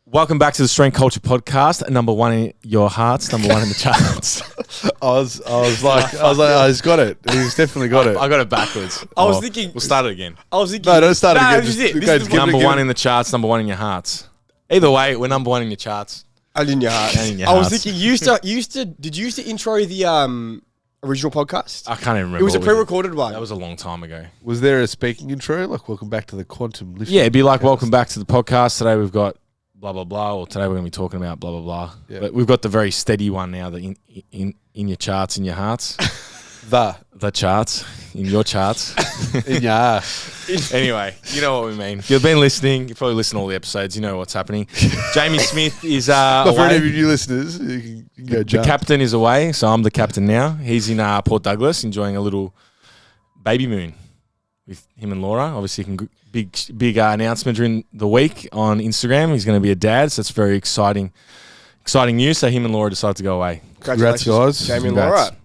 Welcome back to the Strength Culture Podcast. Number one in your hearts, number one in the charts. I was like, oh, he's got it. He's definitely got it. I got it backwards. I was thinking. We'll start it again. I was thinking. No, don't start again. This is it. This This is Number one in the charts, number one in your hearts. Either way, we're number one in your charts. And in your heart. And in your I was hearts. thinking. Did you used to intro the original podcast? I can't even remember. It was a what we did. pre-recorded one. That was a long time ago. Was there a speaking intro? Like, welcome back to the Quantum Lift. Yeah, it'd be like, welcome back to the podcast. Today we've got blah, blah, blah. Or today we're going to be talking about blah, blah, blah. Yeah. But we've got the very steady one now, the in your charts, in your hearts. The charts, in your charts. Yeah. Anyway, you know what we mean. If you've been listening, you probably listen to all the episodes. You know what's happening. Jamie Smith is But for any of away. you new listeners, you can go The jump. captain is away, so I'm the captain now. He's in Port Douglas enjoying a little baby moon with him and Laura. Obviously, big announcement during the week on Instagram. He's going to be a dad, so that's very exciting news. So him and Laura decided to go away. Congrats, guys. Jamie and Congrats. Laura.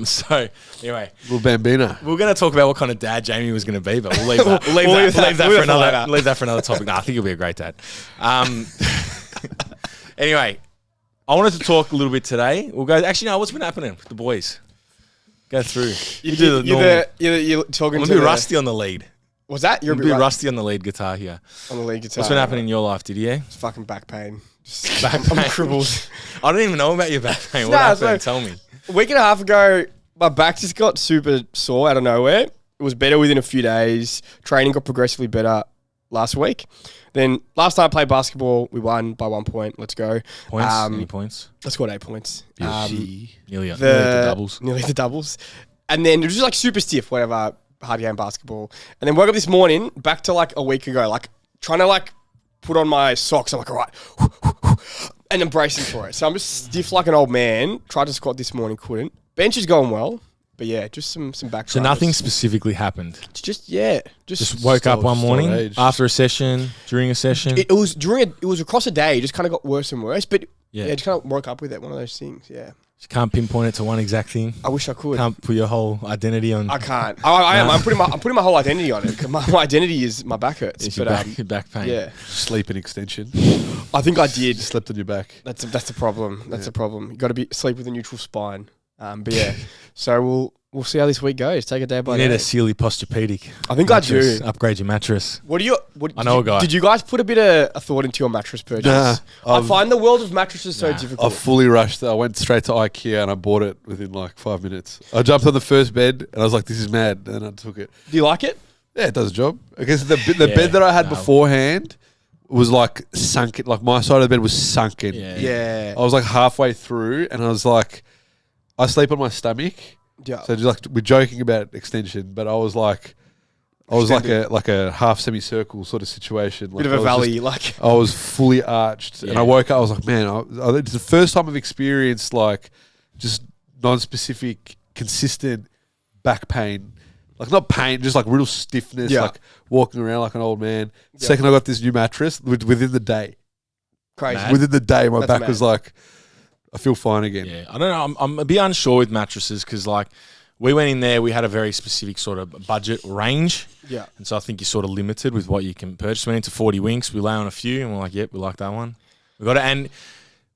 So anyway, Little Bambina. we're going to talk about what kind of dad Jamie was going to be, but we'll leave that. Leave that for another topic. No, I think he'll be a great dad. Anyway, I wanted to talk a little bit today. We'll go. Actually, no. What's been happening with the boys? Go through. You do the normal. You're talking I'm to a bit rusty on the lead. Was that? You're I'm a bit rusty on the lead guitar here. on the lead guitar. What's been happening in your life, Didier? It's fucking back pain. Just Back I'm pain. crippled. I don't even know about your back pain. What Nah, happened? so- Tell me. A week and a half ago, my back just got super sore out of nowhere. It was better within a few days. Training got progressively better last week. Then last time I played basketball, we won by 1 point. Let's go. Points? Any points? I scored 8 points. Nearly the doubles. Nearly the doubles. And then it was just like super stiff, whatever, hard game basketball. And then woke up this morning, back to like a week ago, like trying to like put on my socks. I'm like, all right. And I'm bracing for it. So I'm just stiff like an old man. Tried to squat this morning, couldn't. Bench is going well. But yeah, just some back. So nothing specifically happened. Just Woke up one still morning aged. after a session, during a session. It was across a day. It just kind of got worse and worse. But Yeah. yeah, just kind of woke up with it. One of those things. Yeah. You can't pinpoint it to one exact thing. I wish I could. Can't put your whole identity on. I can't. I am. I'm putting my whole identity on it. 'Cause my identity is my back hurts. It's But your back pain. yeah, Sleep and extension. I think I did. Just slept on your back. That's the problem. That's the problem. You got to be sleep with a neutral spine. But yeah, so we'll see how this week goes. Take it day by You need day. a Sealy Posturepedic. I think mattress. I do. Upgrade your mattress. What do you? I know a guy. Did you guys put a bit of a thought into your mattress purchase? Nah, I find the world of mattresses so Nah. difficult. I fully rushed. I went straight to IKEA and I bought it within like 5 minutes. I jumped on the first bed and I was like, this is mad. And I took it. Do you like it? Yeah, it does a job. I guess the Yeah, bed that I had no. beforehand was like sunken. Like my side of the bed was sunken. Yeah. Yeah. I was like halfway through and I was like, I sleep on my stomach. Yeah. So just like we're joking about extension, but I was like a half semicircle sort of situation. Like Bit of I a was valley, just- like. I was fully arched, and Yeah. I woke up. I was like, man, it's the first time I've experienced like just non-specific, consistent back pain. Like not pain, just like real stiffness. Yeah. Like walking around like an old man. Yeah. Second, I got this new mattress within the day. Crazy. Mad. Within the day, my That's back mad. was like, I feel fine again. Yeah, I don't know. I'm a bit unsure with mattresses because, like, we went in there, we had a very specific sort of budget range. Yeah. And so I think you're sort of limited with what you can purchase. We went into 40 Winks, we lay on a few, and we're like, yep, we like that one. We got it. And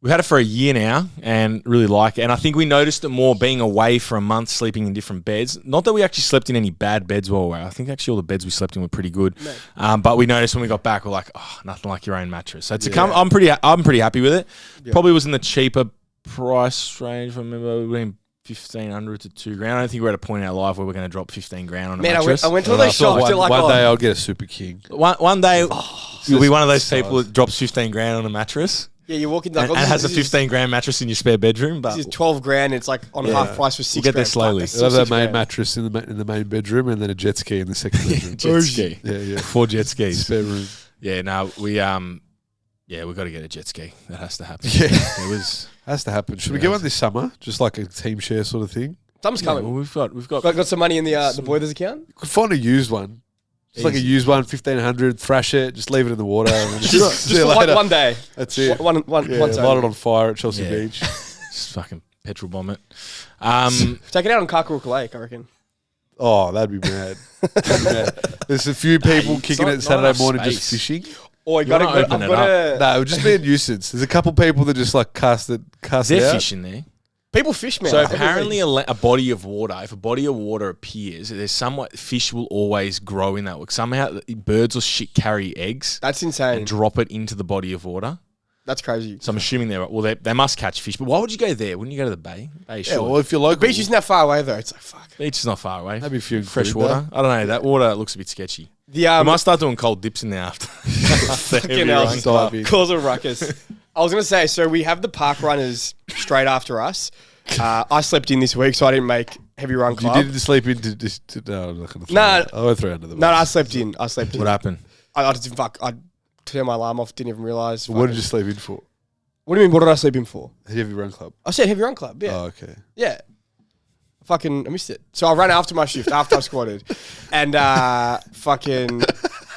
we've had it for a year now and really like it. And I think we noticed it more being away for a month, sleeping in different beds. Not that we actually slept in any bad beds while we were away. I think actually all the beds we slept in were pretty good. But we noticed when we got back, we're like, oh, nothing like your own mattress. So I'm pretty happy with it. Yeah. Probably was in the cheaper price range. If I remember, we were in 1,500 to $2,000. I don't think we're at a point in our life where we're going to drop 15 grand on a Man, mattress. I went to all And I those thought shops. They're like, one oh, day I'll get a Super King. One day you'll be one of those size. people that drops 15 grand on a mattress yeah, you're walking like, and oh, has a this is- 15 grand mattress in your spare bedroom. But This is 12 grand. It's like on Yeah. half price for 6 We'll get there grand. slowly. Fuck, that's I have still that 6 main grand. mattress in the main bedroom and then a jet ski in the second bedroom. jet ski. Yeah. 4 jet skis. Spare room. Yeah, no, we got to get a jet ski. That has to happen. Yeah. It was. Has to happen. Should we Yeah. get one this summer? Just like a team share sort of thing? Something's Yeah, coming. well, we've got. Got some money in the Boilers account? Could find a used one. Just like a Easy. used one, 1,500, thrash it, just leave it in the water. And then Just see you for like later. one day. That's it. One Yeah, once light it only. on fire at Chelsea Yeah. Beach. Just fucking petrol bomb it. Take it out on Karkarook Lake, I reckon. Oh, that'd be mad. There's a few people it's kicking not- it not Saturday enough morning just space. fishing. Or You wanna open it up. No, it would just be a nuisance. There's a couple people that just like cast it There's out. fish in there. People fish, man. So Every apparently week. a body of water, if a body of water appears, there's somewhat fish will always grow in that. Somehow birds or shit carry eggs That's insane. and drop it into the body of water. That's crazy. So I'm assuming they must catch fish. But why would you go there? Wouldn't you go to the bay? Bay, Yeah, sure. well, if you're local, The beach isn't that far away though. It's like fuck. Beach is not far away. maybe a few Fresh quid water. I don't know. That water looks a bit sketchy. The We might start doing cold dips in there after. Fucking hell, Everyone. stop. diving. Cause a ruckus. I was gonna say, so we have the park runners straight after us. I slept in this week, so I didn't make heavy run You club. didn't sleep into this. No, I'm not going to. Nah. I won't throw under the. No, I bus. slept in. I slept in. What happened? I just fuck. I turned my alarm off. Didn't even realize. What did you sleep in for? What do you mean? What did I sleep in for? Heavy run club. I said heavy run club. Yeah, Oh, okay. yeah. Fucking, I missed it. So I ran after my shift after I squatted, and fucking.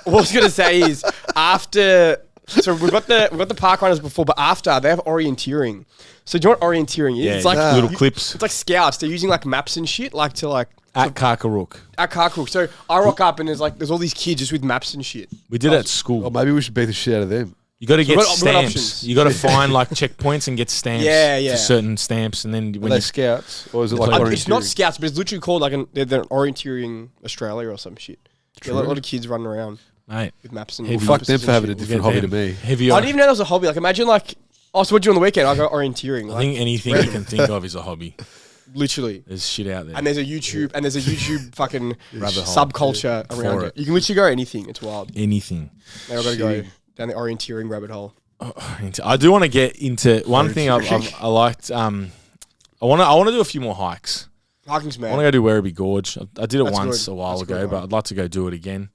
What I was gonna say is after. So we've got the park runners before, but after they have orienteering. So do you know what orienteering is? Yeah, It's like little clips It's like scouts. They're using like maps and shit, like to like at Karkarook. at Carcook. So I rock up and there's all these kids just with maps and shit. We did it at school. Oh, maybe we should beat the shit out of them. You got to get we've got stamps. options. You got to find like checkpoints and get stamps. Yeah, yeah. For certain stamps, and then Are when they you scouts or is it It's like like- orienteering? It's not scouts, but it's literally called like they're orienteering Australia or some shit. There are a lot of kids running around mate, with maps and Heavy. Well, fuck them compasses for having a and shit. different we'll hobby get to me. them. Heavy. I didn't even know that was a hobby. Like imagine like, oh, so what do you do on the weekend? I go orienteering. I Like, think anything you can think of is a hobby. literally. There's shit out there. And there's a YouTube fucking Rabbit hole. subculture For around it. it. You can literally go anything. It's wild. Anything. Now I've got to go down the orienteering rabbit hole. I do want to get into one thing. I liked. I want to do a few more hikes. Hiking's I want to man. go do Werribee Gorge. I did it That's once good. a while That's ago, good, but right. I'd like to go do it again.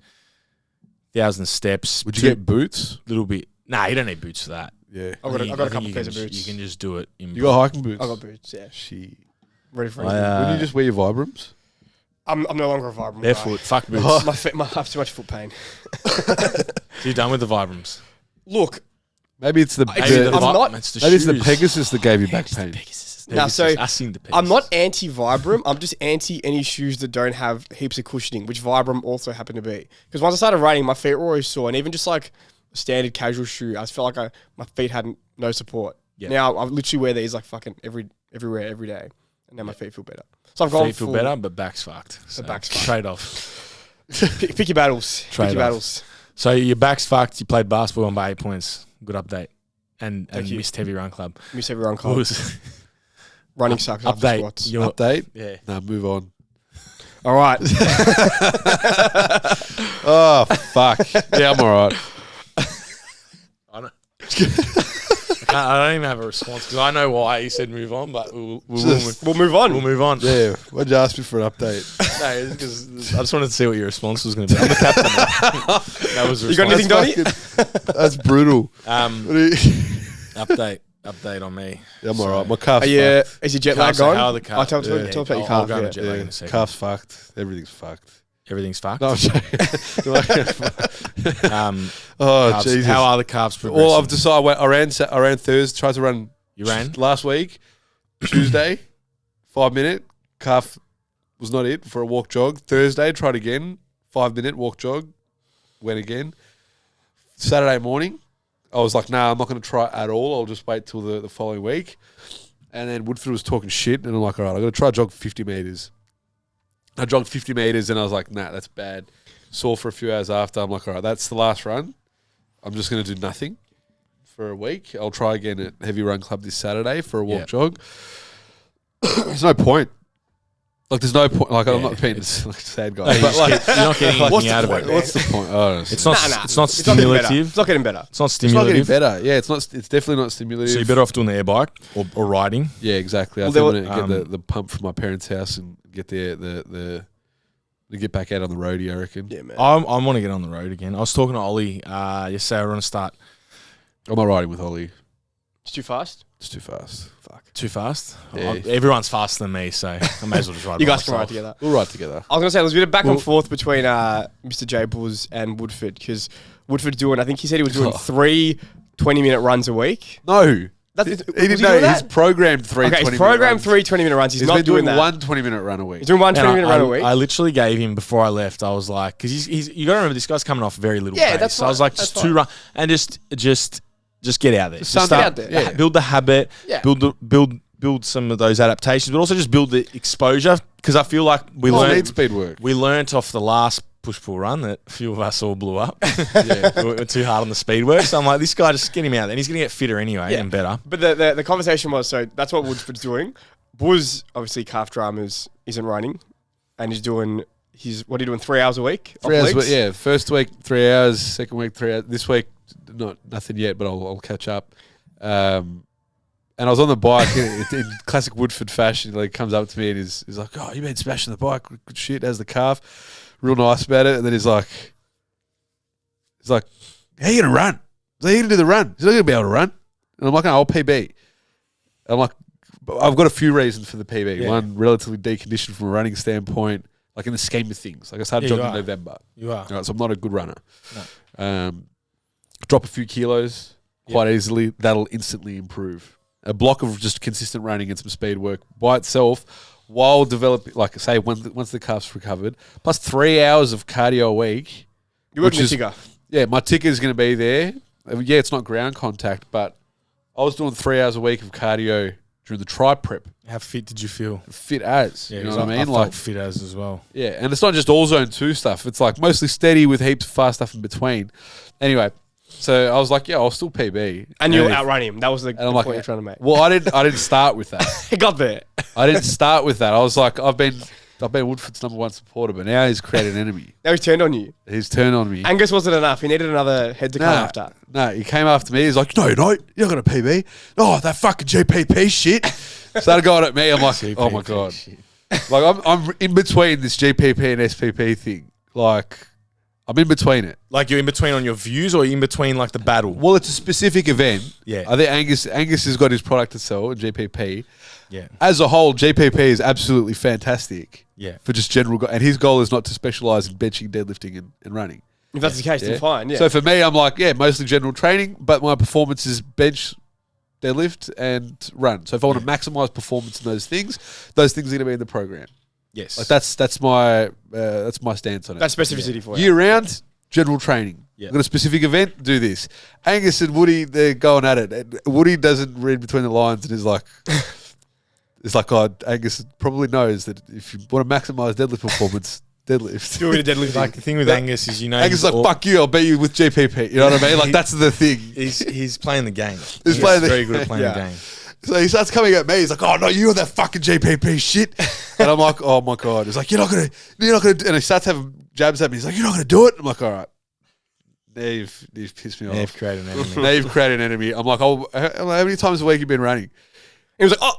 1,000 steps. Would you get boots? little bit? Nah, you don't need boots for that. Yeah. I've got I a think couple you pairs can of boots. You can just do it. In You got hiking boots? I got boots. Yeah, Shit. ready for I, anything. Wouldn't you just wear your Vibrams? I'm no longer a Vibram guy. barefoot. Fuck boots. My feet, I have too much foot pain. So you're done with the Vibrams. Look, Maybe it's the, Maybe the I'm not- It's the maybe it's the shoes. Pegasus that gave you back pain. Now, so us in the I'm not Pegasus. anti-Vibram. I'm just anti any shoes that don't have heaps of cushioning, which Vibram also happen to be. Because once I started running, my feet were always sore, and even just like a standard casual shoe, I just felt like my feet had no support. Yeah. Now I literally wear these like fucking everywhere every day, and now my feet feel better. So I've gone Feet feel full- better, but back's fucked. So back's fucked. Trade off. Pick your battles. Trade Pick your off. battles. So your back's fucked. You played basketball by 8 points. Good update. And Thank you. missed heavy run club. Miss everyone. What Club. was Running sucks. After update? squats. Your- Update? yeah. Nah, move on. All right. Oh, fuck. Yeah, I'm all right. I don't. I don't even have a response because I know why you said move on, but we'll We'll move on. move on. Yeah, why'd you ask me for an update? No, because I just wanted to see what your response was going to be. I'm the captain. That was the You got response. anything, Donny? That's brutal. Um, What do you- update on me. Yeah, I'm all right. My calf's Are you, fucked. is your jet lag Calves, so gone? how are the calves? Tell us Yeah. about your I'll calf. go on Yeah. the jet lag in Yeah, a second. calf's fucked. Everything's fucked. Everything's fucked. No, I'm joking. Oh, Calves. Jesus. How are the calves progressing? Well, I've decided. I ran Thursday. Tried to run. You ran? last week, Tuesday, 5 minute. Calf was not it for a walk jog. Thursday, tried again, 5 minute walk jog. Went again. Saturday morning, I was like, nah, I'm not going to try at all. I'll just wait till the following week. And then Woodford was talking shit, and I'm like, all right, I'm going to try jog 50 meters. I jogged 50 meters, and I was like, nah, that's bad. Sore for a few hours after. I'm like, all right, that's the last run. I'm just going to do nothing for a week. I'll try again at Heavy Run Club this Saturday for a walk Yeah. jog. There's no point. Like, there's no point. Like, I'm Yeah, not being like a sad guy. No, you but just like, you're not getting What's anything the out of point, it. man? what's the point? Oh, It's not. Nah. It's not It's not getting better. stimulative. It's not getting better. It's not it's not getting stimulative. better. Yeah, it's not. It's definitely not stimulative. So you're better off doing the air bike or riding. Yeah, exactly. I Well, think I'm there gonna were- get the pump from my parents' house and get the get back out on the roadie. I reckon. Yeah, man. I want to get on the road again. I was talking to Ollie yesterday. I want to start I'm not riding with Ollie. It's too fast. It's too fast. Fuck. too fast. Yeah. Everyone's faster than me, so I may as well just ride. You by guys can ride myself. together. We'll ride together. I was gonna say there's a bit of back Well- and forth between Mr. J Bulls and Woodford because Woodford's doing. I think he said he was doing Oh. 3 20-minute runs a week. No, That's, He was didn't doing know. that? He's programmed three Okay, 20 he's programmed minute runs. 3 20-minute runs. He's He's not been doing doing that. one 20-minute run a week. He's doing one 20-minute run a week. I literally gave him before I left. I was like, because you got to remember this guy's coming off very little. Yeah, pace. that's So I was fine. like, just That's 2 fine. run and just get out there. Just something start- out there. Yeah. build the habit. Yeah. Build some of those adaptations, but also just build the exposure. Because I feel like we Need learned speed work. We learnt off the last push-pull run that a few of us all blew up. Yeah. we were too hard on the speed work. So I'm like, this guy, just get him out there. And he's going to get fitter anyway Yeah. and better. But the conversation was, so that's what Woodford's doing. Buzz, obviously, calf dramas, isn't running. And he's doing, what are you doing, 3 hours a week? 3 hours. Legs? Yeah. First week 3 hours. Second week 3 hours. This week nothing yet, but I'll catch up. And I was on the bike in classic Woodford fashion. He comes up to me and he's like, "Oh, you been smashing the bike, good shit." Has the calf, real nice about it. And then he's like, "How you gonna run? How you gonna do the run? He's not gonna be able to run." And I'm like, "No, I'll PB." I'm like, "I've got a few reasons for the PB. Yeah. One, relatively deconditioned from a running standpoint, like in the scheme of things. Like I started Yeah, you jogging in are. November, You are. right, so I'm not a good runner. Drop a few kilos quite easily. That'll instantly improve. A block of just consistent running and some speed work by itself, while developing, like I say, once the calf's recovered, plus 3 hours of cardio a week. You're working which the is- ticker. Yeah, my ticker is going to be there. Yeah, it's not ground contact, but I was doing 3 hours a week of cardio during the tri prep. How fit did you feel? Fit as, you know 'cause what I mean? felt Like, fit as well. yeah, and it's not just all zone 2 stuff. It's like mostly steady with heaps of fast stuff in between. Anyway, so I was like, yeah, I'll still PB. And you'll if- outrun him. That was the And I'm point like, you're trying to make. well, I didn't start with that. He got there. I didn't start with that. I was like, I've been Woodford's #1 supporter, but now he's created an enemy. Now he's turned on you. He's turned on me. Angus wasn't enough. He needed another head to come after. No, he came after me. He's like, no, you're not going to PB. Oh, that fucking GPP shit. Started going at me. I'm like, oh my God. Shit. Like, I'm in between this GPP and SPP thing. Like, I'm in between it. Like you're in between on your views or in between like the battle? Well, it's a specific event. Yeah. I think Angus has got his product to sell in GPP. Yeah. As a whole, GPP is absolutely fantastic. Yeah. For just general and his goal is not to specialize in benching, deadlifting, and running. If that's the case, then fine. Yeah. So for me, I'm like, yeah, mostly general training, but my performance is bench, deadlift, and run. So if I want to maximize performance in those things are going to be in the program. Yes. Like that's my stance on it. that's specificity for you. Year round, general training. Yeah. Got a specific event, do this. Angus and Woody, they're going at it. And Woody doesn't read between the lines and is like, it's like, oh, Angus probably knows that if you want to maximize deadlift performance, deadlift. Doing a deadlift. Like the thing with Angus is, Angus is like, fuck you, I'll beat you with GPP. You know what I mean? Like, that's the thing. He's playing the game. He's playing the- very good at playing Yeah. the game. So he starts coming at me. He's like, "Oh no, you're that fucking GPP shit," and I'm like, "Oh my God!" He's like, "You're not gonna," and he starts having jabs at me. He's like, "You're not gonna do it." I'm like, "All right." They've pissed me They've off. created an enemy. They've created an enemy. I'm like, "Oh, how many times a week you been running?" He was like,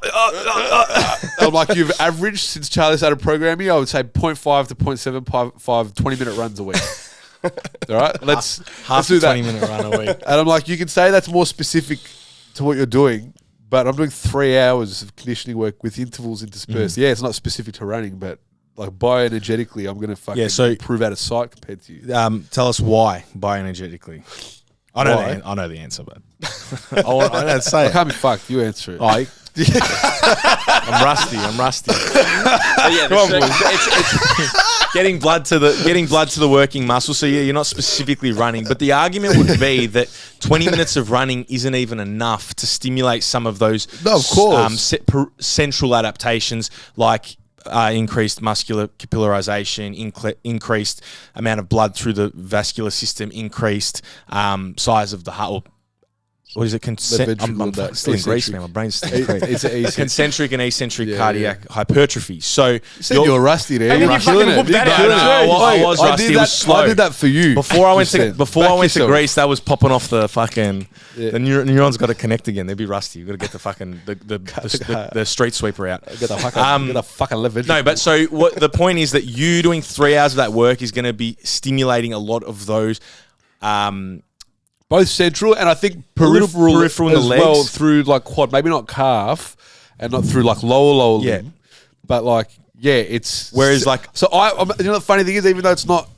I'm like, "You've averaged since Charlie started programming. I would say 0.5 to 0.75 20-minute runs a week." All right, let's Half do a that. 20-minute run a week. And I'm like, you can say that's more specific to what you're doing, but I'm doing 3 hours of conditioning work with intervals interspersed. Yeah, it's not specific to running, but like bioenergetically, I'm going to fucking improve out of sight compared to you. Tell us why bioenergetically. I know Why? I know the answer, but I don't say I it. can't be fucked. You answer it. I'm rusty. Come on, It's getting blood to the working muscle. So yeah, you're not specifically running, but the argument would be that 20 minutes of running isn't even enough to stimulate some of those No, of course. central adaptations like increased muscular capillarization, increased amount of blood through the vascular system, increased size of the heart. What is it? I'm still in Greece, man. My brain's still in Greece. It's Concentric and eccentric Yeah, cardiac hypertrophy. So You said you were rusty there. And You then were you fucking killing it. whooped that You're out. killing No, it. I was I rusty. did It that. was slow. I did that for you. Before I went Just to said, back yourself. Greece, that was popping off the fucking Yeah. the neurons got to connect again. They'd be rusty. You got to get the fucking the street sweeper out. Get the fucking leverage. No, but so what the point is that you doing 3 hours of that work is going to be stimulating a lot of those. Both central and I think peripheral in the as well legs. through like quad, maybe not calf, and not through like lower Yeah. limb, but like it's Whereas, like- so you know the funny thing is even though it's not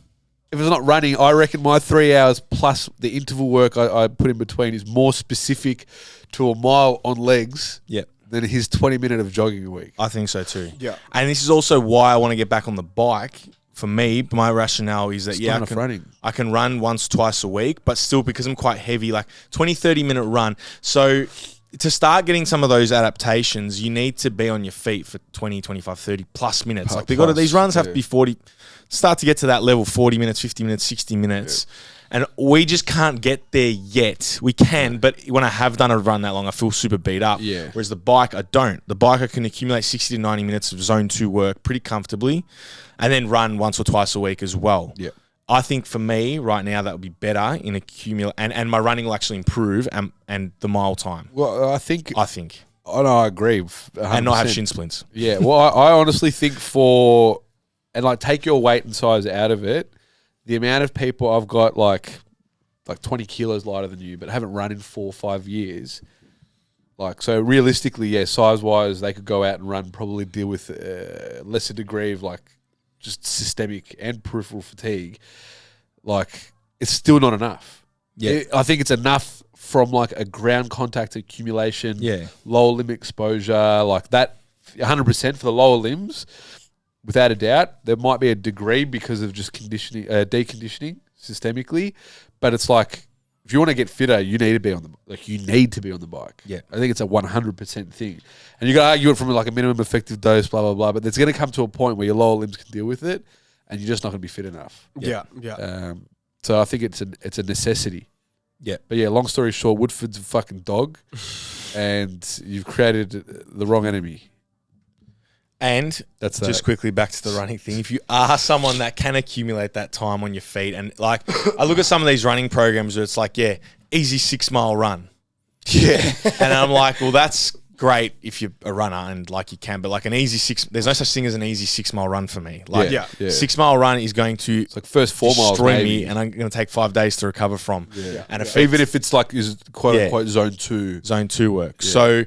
if it's not running, I reckon my 3 hours plus the interval work I put in between is more specific to a mile on legs Yeah. than his 20 minute of jogging a week. I think so too. Yeah. And this is also why I want to get back on the bike. For me, my rationale is that, It's yeah, not enough running. I can run once, twice a week, but still because I'm quite heavy, like 20, 30-minute run. So to start getting some of those adaptations, you need to be on your feet for 20, 25, 30 plus minutes. Like these runs have to be 40, start to get to that level, 40 minutes, 50 minutes, 60 minutes. Yeah. And we just can't get there yet. We can, but when I have done a run that long, I feel super beat up. Yeah. Whereas the bike, I don't. The bike, I can accumulate 60 to 90 minutes of zone 2 work pretty comfortably and then run once or twice a week as well. Yeah. I think for me right now, that would be better in accumulate, and my running will actually improve and the mile time. Well, I think. I think. Oh, no, I agree. 100%. And not have shin splints. Yeah. Well, I honestly think and like take your weight and size out of it, the amount of people I've got like 20 kilos lighter than you, but haven't run in 4 or 5 years. Like, so realistically, yeah, size-wise, they could go out and run, probably deal with a lesser degree of like just systemic and peripheral fatigue. Like, it's still not enough. Yeah. I think it's enough from like a ground contact accumulation, lower limb exposure, like that 100% for the lower limbs. Without a doubt, there might be a degree because of just conditioning, deconditioning systemically, but it's like if you want to get fitter, you need to be on the bike. Yeah, I think it's a 100% thing, and you got to argue it from like a minimum effective dose, blah blah blah. But there's going to come to a point where your lower limbs can deal with it, and you're just not going to be fit enough. Yeah. So I think it's a necessity. Yeah, but yeah. Long story short, Woodford's a fucking dog, and you've created the wrong enemy. And that's just quickly back to the running thing. If you are someone that can accumulate that time on your feet, and like I look at some of these running programs where it's like, easy 6 mile run. Yeah. And I'm like, well, that's great if you're a runner and like you can, but like there's no such thing as an easy 6 mile run for me. Like 6 mile run is going to it's like first 4 miles destroy me, and I'm going to take 5 days to recover from. Yeah. And even if it's like is quote unquote zone 2 work. Yeah. So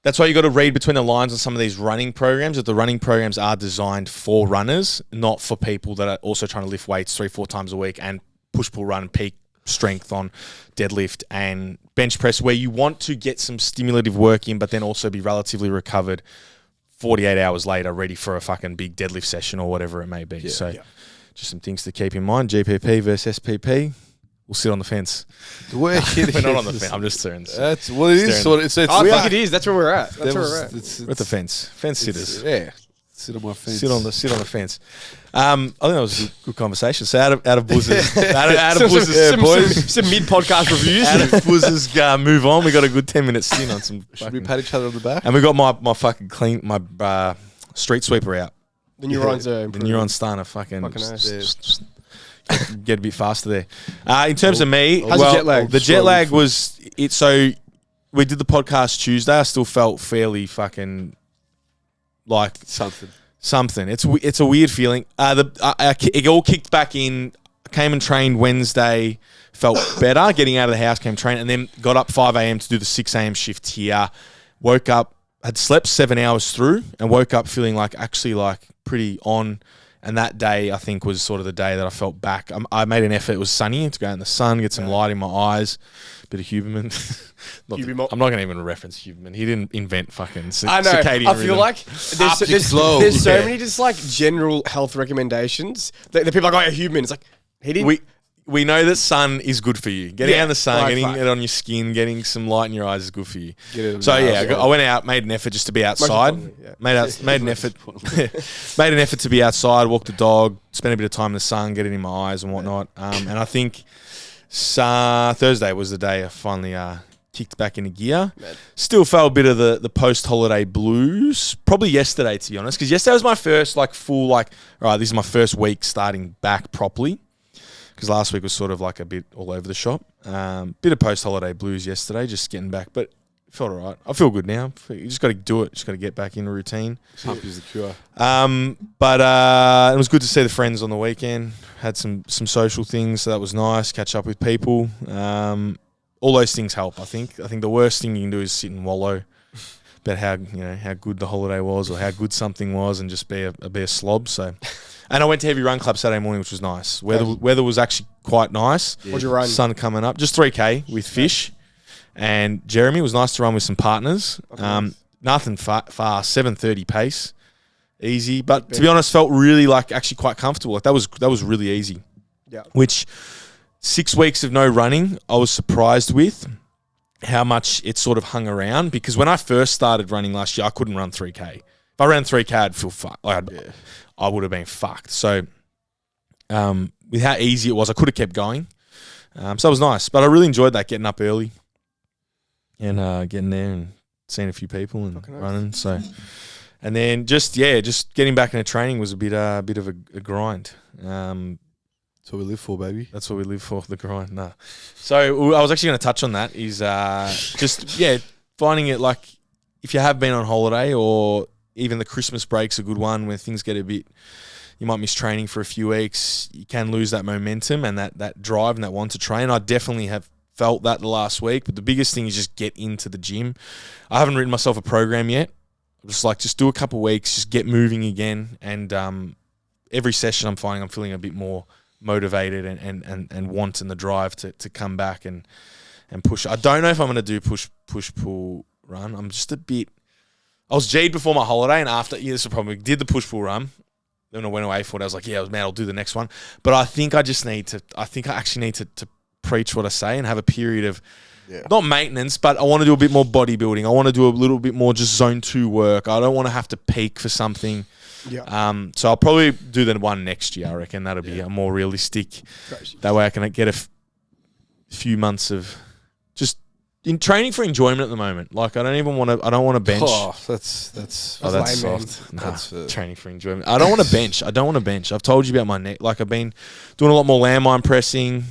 that's why you got to read between the lines on some of these running programs, that the running programs are designed for runners, not for people that are also trying to lift weights 3-4 times a week and push-pull run, peak strength on deadlift and bench press, where you want to get some stimulative work in, but then also be relatively recovered 48 hours later, ready for a fucking big deadlift session or whatever it may be. Just some things to keep in mind. GPP versus SPP. We'll sit on the fence. We're not on the fence. I'm just staring. That's what it is. I think it is. That's where we're at. We're at the fence. Fence sitters. Yeah. Sit on my fence. Sit on the fence. I think that was a good conversation. So out of buzzers, out of buzzers, boys. Some mid podcast reviews. Out of buzzers, move on. We got a good 10 minutes stint on some. Should we pat each other on the back? And we got my fucking my street sweeper out. The neurons are improving. The neurons starting to fucking get a bit faster there. In terms of me, how's the jet lag? The jet lag was it. So we did the podcast Tuesday. I still felt fairly fucking like something. It's a weird feeling. It all kicked back in. I came and trained Wednesday. Felt better getting out of the house. Came train and then got up 5 a.m. to do the 6 a.m. shift here. Woke up, had slept 7 hours through, and woke up feeling like actually like pretty on. And that day, I think, was sort of the day that I felt back. I made an effort. It was sunny to go out in the sun, get some light in my eyes. Bit of Huberman. I'm not going to even reference Huberman. He didn't invent fucking circadian I feel rhythm. like there's so many just like general health recommendations. The people are like, Huberman. It's like, he didn't. We know that sun is good for you. Getting out in the sun, like getting it on your skin, getting some light in your eyes is good for you. So I went out, made an effort just to be outside. Made an effort to be outside, walk the dog, spend a bit of time in the sun, get it in my eyes and whatnot. And I think Thursday was the day I finally kicked back into gear. Still felt a bit of the post-holiday blues. Probably yesterday, to be honest, because yesterday was my first full all right, this is my first week starting back properly. Because last week was sort of like a bit all over the shop. Bit of post-holiday blues yesterday, just getting back. But it felt all right. I feel good now. You just got to do it. Just got to get back in a routine. Pump is the cure. But it was good to see the friends on the weekend. Had some social things, so that was nice. Catch up with people. All those things help, I think. I think the worst thing you can do is sit and wallow about how good the holiday was or how good something was and just be a slob. So And I went to Heavy Run Club Saturday morning, which was nice. Weather was actually quite nice. What'd you run? Sun coming up. Just 3K with Fish and Jeremy. It was nice to run with some partners. Nothing fast, 7:30 pace. Easy. But to be honest, felt really actually quite comfortable. That was really easy. Yeah. Which 6 weeks of no running, I was surprised with how much it sort of hung around, because when I first started running last year, I couldn't run 3K. If I ran 3K, I'd feel fucked. I would have been fucked. So with how easy it was, I could have kept going. So it was nice. But I really enjoyed that, getting up early and getting there and seeing a few people and running. So, and then just getting back into training was a bit of a grind. That's what we live for, baby. That's what we live for, the grind. No. So I was actually going to touch on that, is finding it like if you have been on holiday, or even the Christmas break's a good one where things get you might miss training for a few weeks. You can lose that momentum and that drive and that want to train. I definitely have felt that the last week, but the biggest thing is just get into the gym. I haven't written myself a program yet. I'm just do a couple of weeks, just get moving again. And every session I'm finding I'm feeling a bit more motivated and wanting the drive to come back and push. I don't know if I'm going to do push, pull, run. I'm just a bit... I was G'd before my holiday, and after... Yeah, this is a problem. We did the push, pull, run. Then I went away for it. I was like, I'll do the next one. But I think I actually need to preach what I say and have a period of... Not maintenance, but I want to do a bit more bodybuilding. I want to do a little bit more just zone 2 work. I don't want to have to peak for something. Yeah. So I'll probably do the one next year. I reckon that'll be a more realistic. That way I can get a few months of just in training for enjoyment at the moment. Like I don't want to bench. Oh, that's soft. Nah, training for enjoyment. I don't want to bench. I've told you about my neck. Like I've been doing a lot more landmine pressing,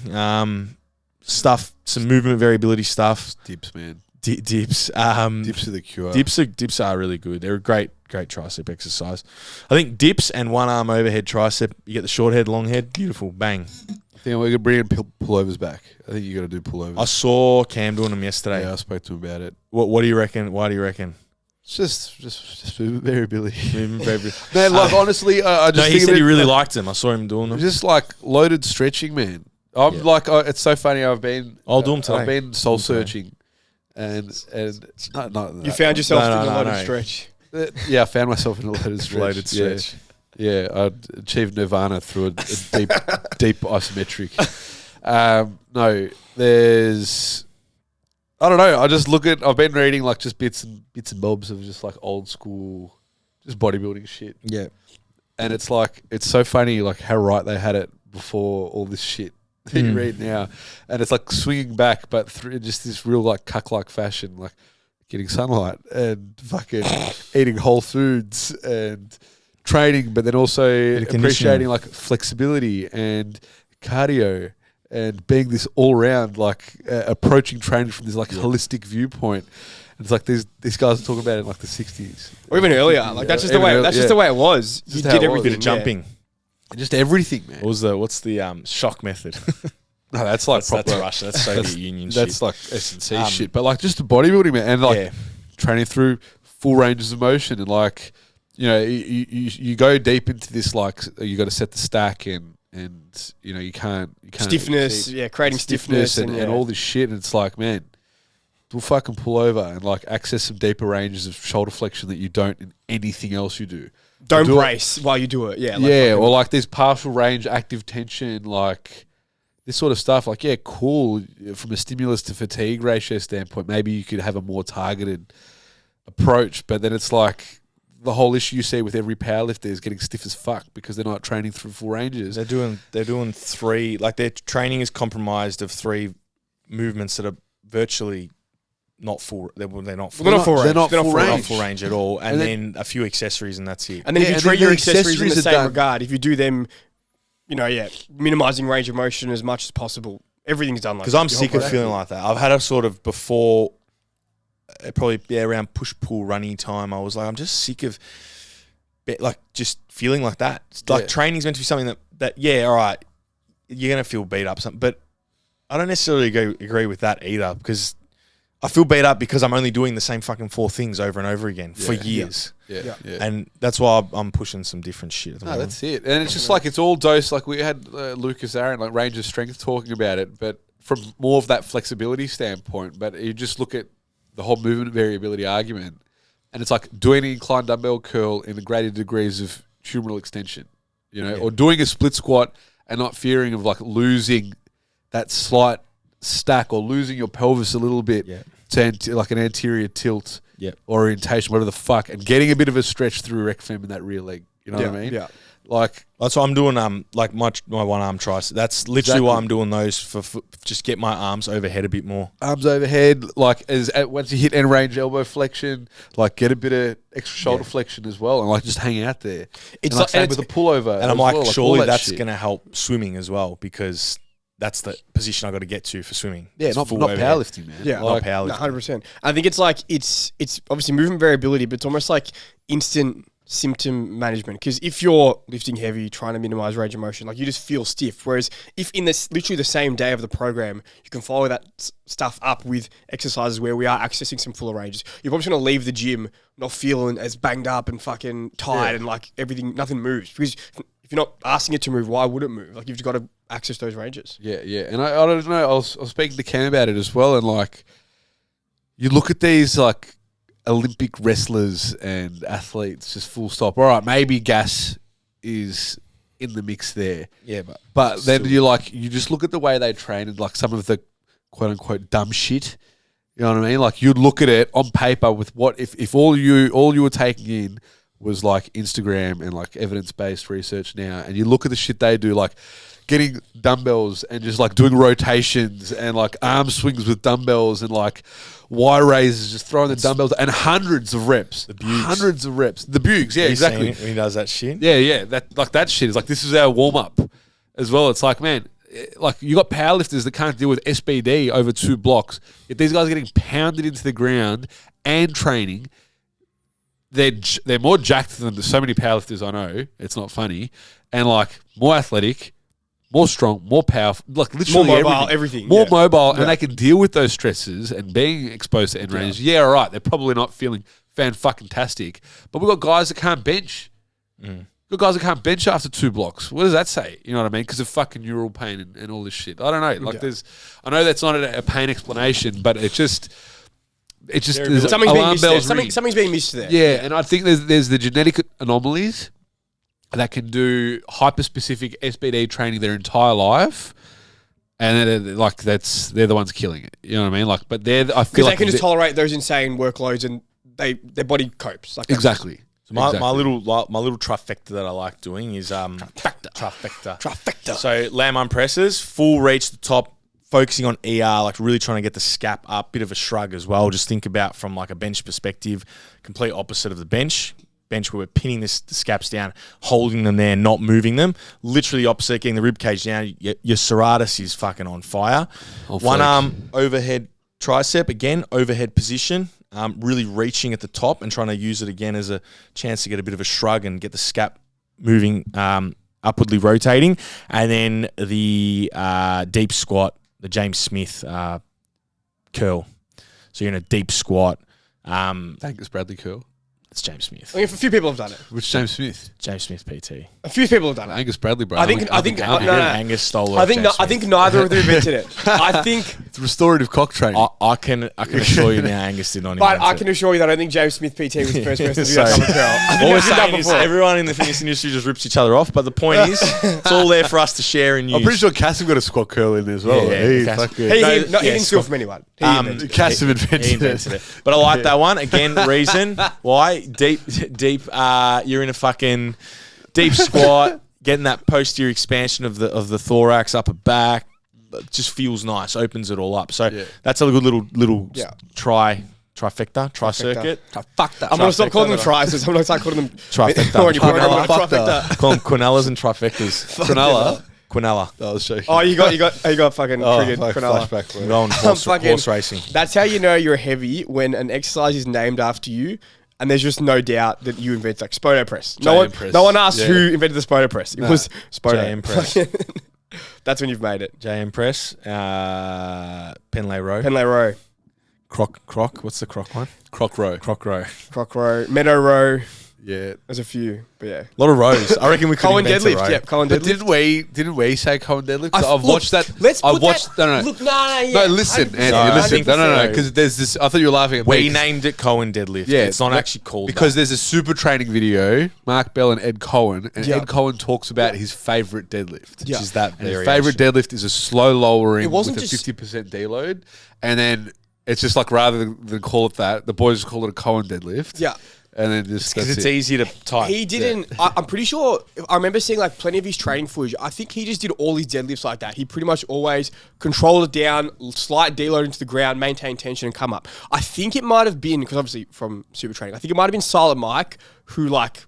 stuff, some movement variability stuff. Dips, man. Dips. Dips are the cure. Dips are really good. They're a great tricep exercise. I think dips and one arm overhead tricep. You get the short head, long head. Beautiful. Bang. I think we're going to bring pullovers back. I think you got to do pullovers. I saw Cam doing them yesterday. Yeah, I spoke to him about it. What do you reckon? Why do you reckon? It's just movement variability. Movement variability. Man, honestly, I just he said he really liked them. I saw him doing them. Just loaded stretching, man. It's so funny. I'll do them today. I've been soul searching, and no, you found yourself in a loaded stretch. I found myself in a loaded stretch. Yeah, I achieved nirvana through a deep isometric. No, there's... I don't know. I just I've been reading just bits and bobs of just old school, just bodybuilding shit. Yeah. And it's so funny how right they had it before all this shit that you read now. And it's swinging back, but through just this real cuck-like fashion, getting sunlight and fucking eating whole foods and training, but then also appreciating flexibility and cardio and being this all round approaching training from this holistic viewpoint. And it's these guys are talking about it in the 60s or even earlier. That's just the way. That's just the way it was. You did everything. Bit of jumping, just everything, man. What's the shock method? No, that's proper. That's Russia. That's Soviet Union. That's S&C shit. But just the bodybuilding, man, and training through full ranges of motion, and you go deep into this. You got to set the stack and you can't stiffness. Creating stiffness and all this shit. And it's man, do fucking pull over and access some deeper ranges of shoulder flexion that you don't in anything else you do. Don't brace while you do it. Or this partial range active tension, this sort of stuff. Cool. From a stimulus to fatigue ratio standpoint, maybe you could have a more targeted approach. But then it's the whole issue you see with every powerlifter is getting stiff as fuck because they're not training through full ranges. They're doing 3. Their training is compromised of 3 movements that are virtually not full. They're not full. They're not full range at all. And then a few accessories, and that's it. And then if you treat your accessories in the same regard, if you do them, minimizing range of motion as much as possible, everything's done because I'm sick of feeling like that. I've had a sort of before, probably around push pull running time. I was I'm just sick of just feeling like that. Training's meant to be something that all right, you're gonna feel beat up, but I don't necessarily agree with that either because I feel beat up because I'm only doing the same fucking 4 things over and over again for years. Yeah. And that's why I'm pushing some different shit at the moment. That's it. And it's just like, it's all dose. Like we had Lucas Aaron, like Range of Strength, talking about it, but from more of that flexibility standpoint. But you just look at the whole movement variability argument, and it's like doing an inclined dumbbell curl in the greater degrees of humeral extension, or doing a split squat and not fearing of like losing that slight stack or losing your pelvis a little bit to like an anterior tilt orientation, whatever the fuck, and getting a bit of a stretch through rec fem in that rear leg. You know what I mean? Yeah. Like that's what I'm doing. Like my one arm tricep. That's literally why I'm doing those for just get my arms overhead a bit more. Arms overhead, like once you hit end range elbow flexion, like get a bit of extra shoulder flexion as well, and like just hang out there. It's and like same with a pullover, and I'm like, surely all that that's shit. gonna help swimming as well, because that's the position I got to get to for swimming. Yeah, It's not full overhead. powerlifting, man. Yeah, Not powerlifting. 100%. I think it's like it's obviously movement variability, but it's almost like instant symptom management. Because if you're lifting heavy, trying to minimize range of motion, like you just feel stiff. Whereas if in this literally the same day of the program, you can follow that stuff up with exercises where we are accessing some fuller ranges, you're probably going to leave the gym not feeling as banged up and fucking tired and like everything, nothing moves. Because if you're not asking it to move, why would it move? Like you've got to access those ranges. Yeah. And I don't know. I was speaking to Cam about it as well, and like you look at these like Olympic wrestlers and athletes, just full stop. All right, maybe gas is in the mix there. Yeah, But then you just look at the way they train and like some of the quote unquote dumb shit. You know what I mean? Like you'd look at it on paper with what if all you were taking in was like Instagram and like evidence-based research now, and you look at the shit they do, like getting dumbbells and just like doing rotations and like arm swings with dumbbells and like Y raises, just throwing the dumbbells and hundreds of reps. The bugs. Hundreds of reps. The bugs, yeah, exactly. When he does that shit. Yeah. That shit is like, this is our warm-up as well. It's like, man, like you got powerlifters that can't deal with SBD over 2 blocks. If these guys are getting pounded into the ground and training, they're more jacked than so many powerlifters I know. It's not funny. And like more athletic, more strong, more powerful, like literally More mobile, everything. more mobile, and they can deal with those stresses and being exposed to end range. Yeah, all right, they're probably not feeling fan-fucking-tastic, but we've got guys that can't bench. We've got guys that can't bench after 2 blocks. What does that say? You know what I mean? Because of fucking neural pain and all this shit. I don't know. Like I know that's not a pain explanation, but it's just there's Something's being alarm missed bells there. ringing. Something's being missed there. Yeah, and I think there's the genetic anomalies that can do hyper-specific SBD training their entire life, and they're the ones killing it. You know what I mean? Like, but I feel Because like they can just tolerate those insane workloads and their body copes. Like exactly. So my little trifecta that I like doing is trifecta. So lamb arm presses, full reach to the top, focusing on ER, like really trying to get the scap up, bit of a shrug as well. Just think about from like a bench perspective, complete opposite of the bench where we're pinning the scaps down, holding them there, not moving them. Literally opposite, getting the rib cage down. Your serratus is fucking on fire. One arm overhead tricep, again, overhead position. Really reaching at the top and trying to use it again as a chance to get a bit of a shrug and get the scap moving, upwardly rotating. And then the deep squat, the James Smith curl. So you're in a deep squat. Angus Bradley curl. It's James Smith. I mean, a few people have done it. Which James Smith? James Smith PT. A few people have done it. Angus Bradley, bro. I think Angus stole it. I think neither of them invented it. I think, it's restorative cock training. I can assure you now Angus did not but invent I it. can assure you that I don't think James Smith PT was the first person to do So- that type of curl. I think All we're I've done that saying is before. everyone in the fitness industry just rips each other off, but the point is, it's all there for us to share and use. I'm pretty sure Cassim got a squat curl in there as well. Yeah, He Cass- fucking- He No, didn't yes, steal from anyone. He invented it. Cassim He invented invented it. it. But I like that one. Again, reason why. Deep, you're in a fucking deep squat, getting that posterior expansion of the thorax, upper back. It just feels nice, opens it all up. So that's a good little trifecta, circuit. I'm going to stop calling them tries. I'm going to start calling them Trifecta. When you put it on Quinella. trifecta. Call them quinellas and trifectas. Quinella. I was joking. Oh, you got fucking triggered Quinella. Flashback. I'm going horse racing. That's how you know you're heavy, when an exercise is named after you, and there's just no doubt that you invented, like Spoto press. JM No one asked Yeah. who invented the Spoto press. It was Spoto. JM press. That's when you've made it. JM press. Penlay Row. Penlay Row. Croc. What's the croc one? Croc row. Croc row. Croc row, meadow row. Yeah. There's a few, but yeah. A lot of rows. I reckon we could Cohen invent a deadlift. row. Yep, Cohen But deadlift. didn't we say Cohen deadlift? I- I've look, watched that. Let's I've put watched. that, No. Look, yeah. No, listen, 100%. Andy, No, listen. No, 100%. because there's this. I thought you were laughing at me. We named it Cohen deadlift. Yeah, It's not but- actually called because that. there's a super training video, Mark Bell and Ed Cohen, and Yeah. Ed Cohen talks about his favorite deadlift. Yeah. Which is that And his variation. favorite deadlift is a slow lowering It wasn't with a just- 50% deload, and then it's just like rather than call it that, the boys just call it a Cohen deadlift. Yeah. and then just Because that's it's it. easy to type. He didn't. I'm pretty sure. I remember seeing like plenty of his training footage. I think he just did all his deadlifts like that. He pretty much always controlled it down, slight deload into the ground, maintain tension, and come up. I think it might have been because obviously from super training. I think it might have been Silent Mike who like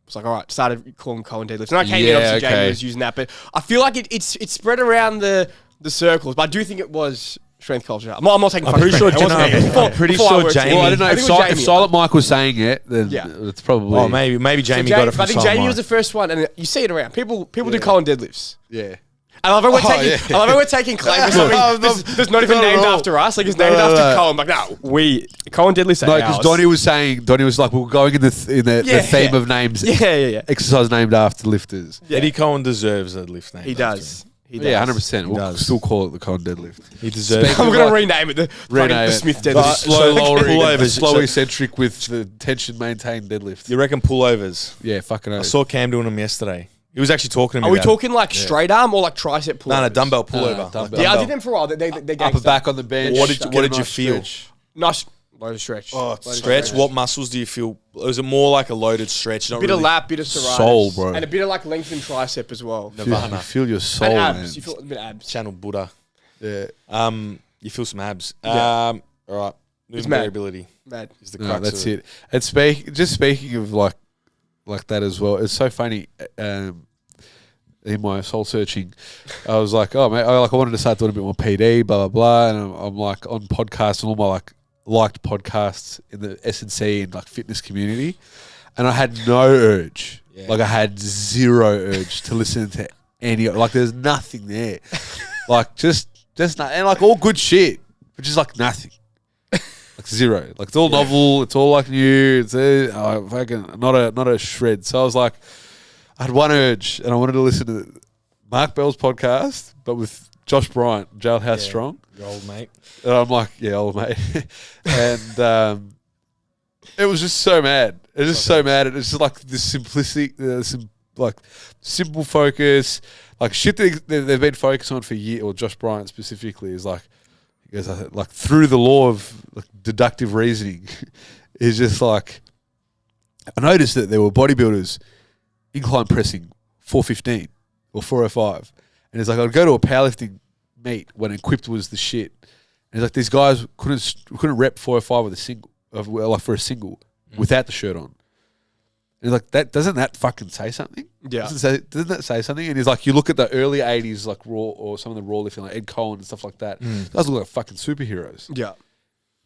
was like, all right, started calling Cohen deadlifts. And I came in, Yeah, obviously okay. Jamie was using that, but I feel like it's spread around the circles. But I do think it was strength culture. I'm not taking. I'm fucking pretty sure. credit. It wasn't me. I'm pretty Before I sure worked Jamie. here. Well, I don't know I if, think it was if Jamie. Silent Mike was saying it, then Yeah. it's probably Oh, maybe Jamie So got it from I think Silent Jamie was Mike. the first one, and you see it around. People do Cohen deadlifts. yeah. I love how we're Oh, taking. yeah. I love how we're taking claim for something that's not even not at named all. after us. Like it's No, named no, after no. Cohen. Like no, Cohen deadlifts. No, are because ours. Donnie was like, we're going in the theme Yeah. of names. Yeah. Exercise named after lifters. Yeah. Eddie Cohen deserves a lift name. He does. He does. Yeah, 100%. We'll does. still call it the Cohen deadlift. He deserves. Speaking I'm of gonna like- rename it the Rename it. Smith But- deadlift. Slow lowering, pullovers. slow So- eccentric with the tension maintained deadlift. You reckon pullovers? Yeah, fucking I oath. saw Cam doing them yesterday. He was actually talking to me. Are we about it. talking like straight arm or like tricep pull? No, dumbbell No, pullover. no, Like dumbbell. Yeah, I dumbbell. did them for a while. They're Upper gangster. back on the bench. What did Get you a nice feel? stretch. Nice loaded stretch. Oh, Loaded stretch. What muscles do you feel? Was it more like a loaded stretch? Not Bit really of lap, bit of serratus, Soul, bro. and a bit of like lengthened tricep as well. You Nirvana. feel your soul, And abs. man. You feel a bit of abs. Channel Buddha. Yeah. You feel some abs. Yeah. All right. Movement mad. variability Mad. is the No, crux. that's of it. And speaking of like that as well, it's so funny. In my soul searching, I was like, oh man, I wanted to start doing a bit more PD, blah blah blah, and I'm like on podcasts and all my like liked podcasts in the S&C and like fitness community, and I had no urge, Yeah. like I had zero urge to listen to any, like there's nothing there, like just not, and like all good shit, but just like nothing. Like zero, like it's all novel, it's all like new, it's fucking not a shred. So I was like, I had one urge, and I wanted to listen to Mark Bell's podcast, but with Josh Bryant, Jailhouse Yeah. Strong. your old mate. And I'm like, yeah, old mate, and it was just so mad. It was just so mad. It's just like this simplicity, like simple focus, like shit that they've been focused on for years. Or Josh Bryant specifically is like. He goes, like through the law of like, deductive reasoning, is just like I noticed that there were bodybuilders incline pressing 415 or 405, and it's like I'd go to a powerlifting meet when equipped was the shit, and it's like these guys couldn't rep 405 with a single, like for a single without the shirt on. And he's like, doesn't that fucking say something? Yeah. Doesn't that say something? And he's like, you look at the early 80s, like Raw or some of the Raw lifting, like Ed Cohen and stuff like that. Those look like fucking superheroes. Yeah.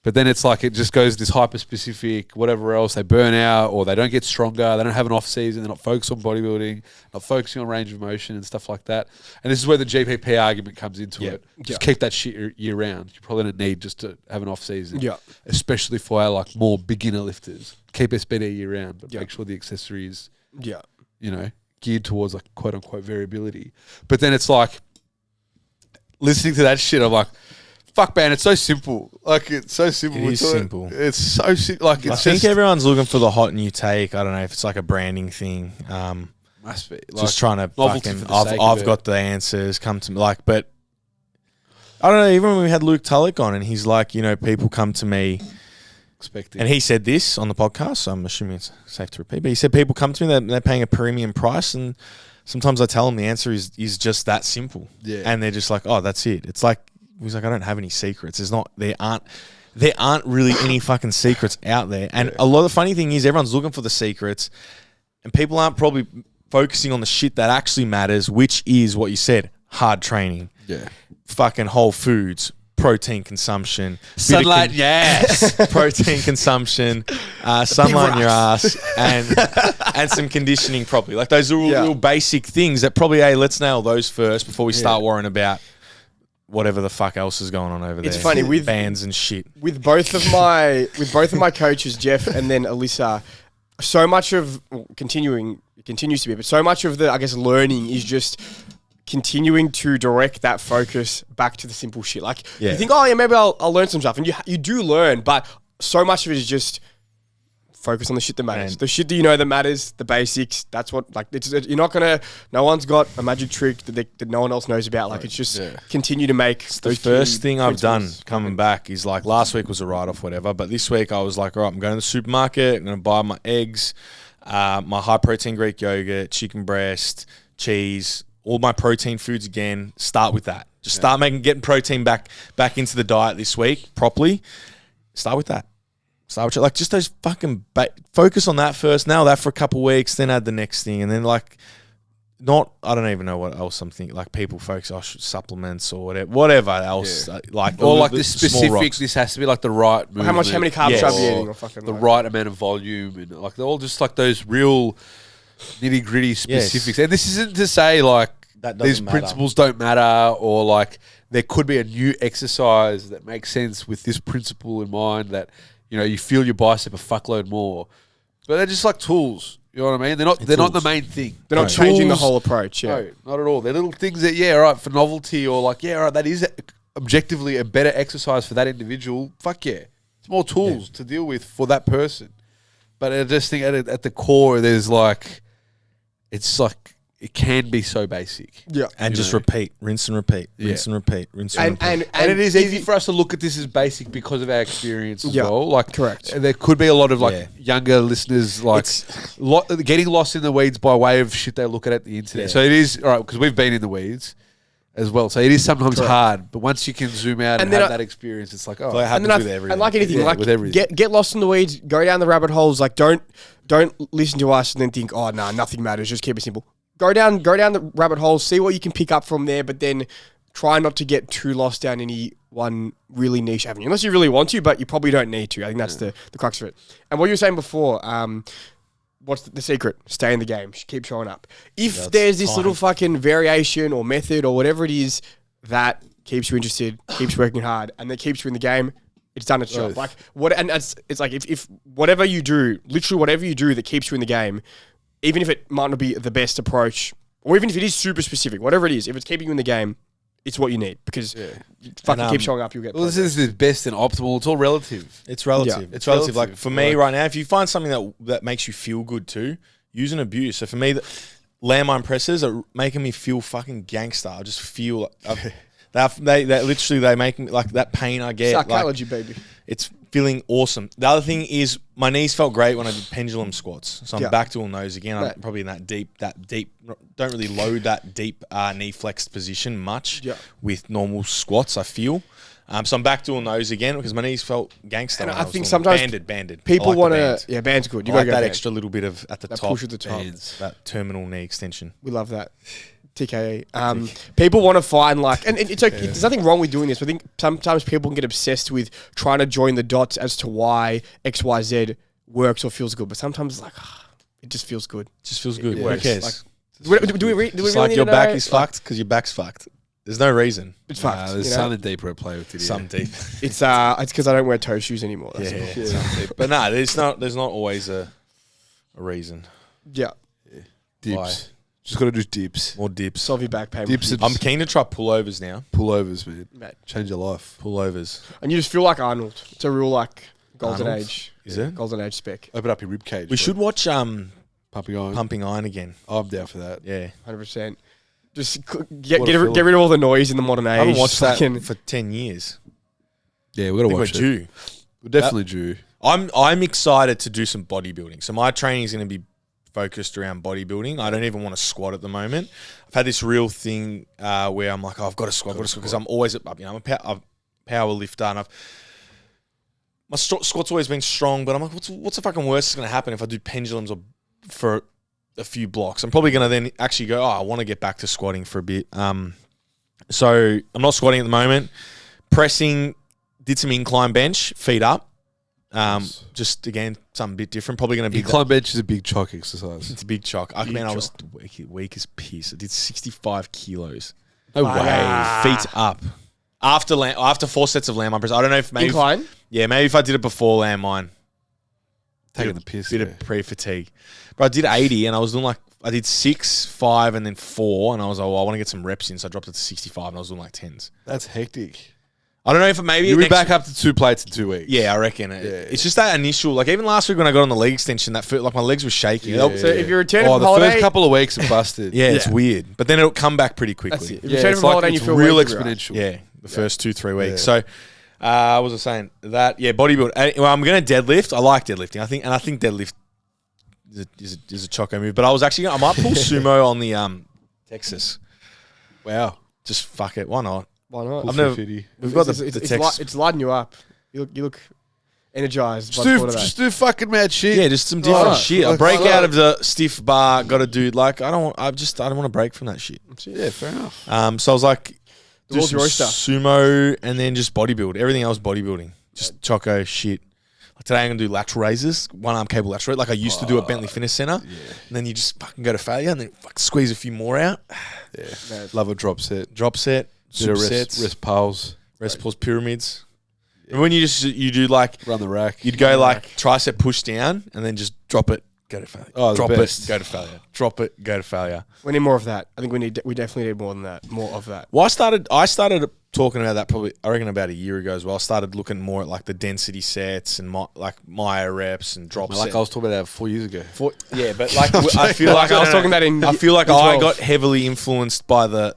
But then it's like, it just goes this hyper-specific, whatever else. They burn out or they don't get stronger. They don't have an off-season. They're not focused on bodybuilding, not focusing on range of motion and stuff like that. And this is where the GPP argument comes into it. Just keep that shit year round. You probably don't need just to have an off-season. Yeah. Especially for our like more beginner lifters. Keep SBD year round, but Yeah. make sure the accessories, Yeah. you know, geared towards like quote unquote variability. But then it's like listening to that shit, I'm like, fuck man, it's so simple. Like it's so simple. It is simple. It's so simple. Like I it's think just everyone's looking for the hot new take. I don't know if it's like a branding thing. must be like, Just trying to novelty fucking. for the sake of I've it. got the answers. Come to me, like, but I don't know. Even when we had Luke Tulloch on, and he's like, you know, people come to me. expecting. And he said this on the podcast, so I'm assuming it's safe to repeat. But he said people come to me, they're paying a premium price, and sometimes I tell them the answer is just that simple. Yeah. And they're just like, oh, that's it. It's like, he's like, I don't have any secrets. There aren't really any fucking secrets out there. And a lot of the funny thing is everyone's looking for the secrets, and people aren't probably focusing on the shit that actually matters, which is what you said, hard training, yeah. fucking whole foods, protein consumption, Sunlight, yes. protein consumption, sunlight in your ass, and some conditioning properly. Like those are all Yeah. real basic things that probably, hey, let's nail those first before we start worrying about whatever the fuck else is going on over there. It's funny, with bands and shit. with both of my coaches, Jeff and then Alyssa, so much of continues to be, but so much of the, I guess, learning is just continuing to direct that focus back to the simple shit. Like Yeah. you think, oh yeah, maybe I'll learn some stuff, and you do learn, but so much of it is just focus on the shit that matters. Man. The shit that you know that matters, the basics. That's what, like, you're not gonna. No one's got a magic trick that no one else knows about. Like, it's just continue to make The those first key thing I've done principles. coming back is like last week was a write-off, whatever. But this week I was like, all right, I'm going to the supermarket. I'm going to buy my eggs, my high-protein Greek yogurt, chicken breast, cheese, all my protein foods again. Start with that. Just start getting protein back into the diet this week properly. Start with that. Start with like just those fucking focus on that first. Now that for a couple of weeks, then add the next thing, and then like I don't even know what else I'm thinking. Like people focus on supplements or whatever else. Like Or like the small specific, rocks. this has to be like the right movement. How many carbs Yes. should I be or eating? Or fucking the like- right amount of volume, and like they're all just like those real nitty gritty specifics. And this isn't to say like That doesn't these matter. principles don't matter, or like there could be a new exercise that makes sense with this principle in mind that, you know, you feel your bicep a fuckload more. But they're just like tools. You know what I mean? They're not the tools. main thing. They're not Tools- changing the whole approach. Yeah. No, not at all. They're little things that, all right, for novelty, or like, all right, that is objectively a better exercise for that individual. Fuck yeah. It's more tools to deal with for that person. But I just think at the core, there's like, it's like, it can be so basic. Yeah. And you just know. repeat, rinse and repeat, rinse and repeat, rinse and repeat. And it is easy for us to look at this as basic because of our experience as Yeah, well. Like, correct. There could be a lot of like Yeah. younger listeners like getting lost in the weeds by way of shit they look at the internet. Yeah. So it is all right because we've been in the weeds as well. So it is sometimes Correct. hard, but once you can zoom out and And then have I- that experience, it's like, oh, Well, it And happens then with everything. and like anything, Yeah, like with everything. get lost in the weeds, go down the rabbit holes. Like don't listen to us and then think, oh no, nothing matters. Just keep it simple. Go down the rabbit holes, see what you can pick up from there, but then try not to get too lost down any one really niche avenue, unless you really want to, but you probably don't need to. I think that's the crux of it. And what you were saying before, what's the secret? Stay in the game. Keep showing up. If That's there's this time. little fucking variation or method or whatever it is that keeps you interested, keeps working hard, and that keeps you in the game, it's done its job. Right. Like what? And it's like if whatever you do, literally whatever you do that keeps you in the game, even if it might not be the best approach, or even if it is super specific, whatever it is, if it's keeping you in the game, it's what you need because you fucking And, keep showing up, you'll get. well, this is best and optimal. It's all relative. It's relative. Yeah. It's relative. Like Relative. for me Like- right now, if you find something that makes you feel good too, use and abuse. So for me, the landmine presses are making me feel fucking gangster. I just feel they literally they make me like that pain I get. Like, Psychology, baby. it's feeling awesome. The other thing is my knees felt great when I did pendulum squats. So I'm Yeah. back doing those again. I'm Right. probably in that deep, don't really load that deep knee flexed position much Yeah. with normal squats, I feel. So I'm back doing those again because my knees felt gangster. And when I was think doing sometimes banded. People I like the want band. to, band's good. You I like gotta go that band. extra little bit of at the That top. push at the top. Bands. That terminal knee extension. We love that. TKE. People want to find like, and it's okay. There's nothing wrong with doing this. But I think sometimes people can get obsessed with trying to join the dots as to why X, Y, Z works or feels good. But sometimes it's like, it just feels good. Just feels good. It Who works. cares? Like, do we It's really like need your to back know? is Like, fucked because your back's fucked. There's no reason. It's fucked. There's you know? something deeper at play with Didier. Some deep. It's because I don't wear toe shoes anymore. That's all. Yeah. Some deep. But no, there's not always a reason. Yeah. Dips. Why? Just got to do dips. More dips. Solve your back pain. Dips with and- I'm keen to try pullovers now. Pullovers, man. Mate. Change your life. Pullovers. And you just feel like Arnold. It's a real like golden Arnold? age. Is it? Golden age spec. Open up your rib cage. We should watch Pumping iron. Pumping Iron again. I'm down for that. Yeah. 100%. Just get What a rid film. of all the noise in the modern age. I haven't watched that Fucking- for 10 years. Yeah, we I got to think we're watch it. due. We're definitely due. I'm excited to do some bodybuilding. So my training is going to be focused around bodybuilding. I don't even want to squat at the moment. I've had this real thing where I'm like, oh, I've got to squat, because I'm always, I'm a power lifter, and my squat's always been strong. But I'm like, what's the fucking worst that's going to happen if I do pendulums for a few blocks? I'm probably going to then actually go, oh, I want to get back to squatting for a bit. So I'm not squatting at the moment. Pressing, did some incline bench, feet up. Just again, something a bit different. Probably going to be Incline bench is a big chalk exercise. It's a big shock. I was weak as piss. I did 65 kilos. No Wow. Feet up. after 4 sets of landmine press. I don't know if maybe Incline? maybe if I did it before landmine. Taking the piss. Bit of pre-fatigue. But I did 80 and I was doing like, I did 6, 5 and then 4 and I was like, well, I want to get some reps in. So I dropped it to 65 and I was doing like 10s. That's hectic. I don't know if it maybe... You'll be back up to 2 plates in 2 weeks. Yeah, I reckon. It's just that initial... Like even last week when I got on the leg extension, that like my legs were shaking. Yeah, So if you're returning Oh, from the holiday... first couple of weeks are busted. Yeah, it's weird. But then it'll come back pretty quickly. That's it. If Yeah, you're returning it's from holiday like and you it's feel real weak, you'll be right. exponential. Yeah, the first 2-3 weeks. Yeah. So, what was I saying? That bodybuild. Well, I'm going to deadlift. I like deadlifting. I think deadlift is a choco move. But I was actually I might pull sumo on the Texas. Wow. Just fuck it. Why not? Why not? I've never. 50. We've got the It's Texas. lighting you up. You look energized. Just do fucking mad shit. Yeah, just some different Oh, shit. I like- break I out like- of the stiff bar. Got to do like I don't want to break from that shit. Yeah, fair enough. So I was like, The do world's some your oyster. sumo and then just bodybuild. Everything else bodybuilding. Just choco shit. Like today I'm gonna do lateral raises, 1 arm cable lateral, like I used to do at Bentley Fitness Center. Yeah. And then you just fucking go to failure and then squeeze a few more out. Yeah. Love a drop set. Drop set, Bit super of sets, rest pulls. rest pulls, pyramids. And when you do like Run the rack. you'd go like tricep push down and then just drop it, go to failure. Oh, the drop best. it, go to failure. Drop it, go to failure. We need more of that. I think we definitely need more than that. More of that. Well, I started talking about that probably I reckon about a year ago as well. I started looking more at like the density sets and like Maya reps and drop Like sets. I was talking about that 4 years ago. Yeah, but like I feel like I was talking that in. I feel like in I 12. got heavily influenced by the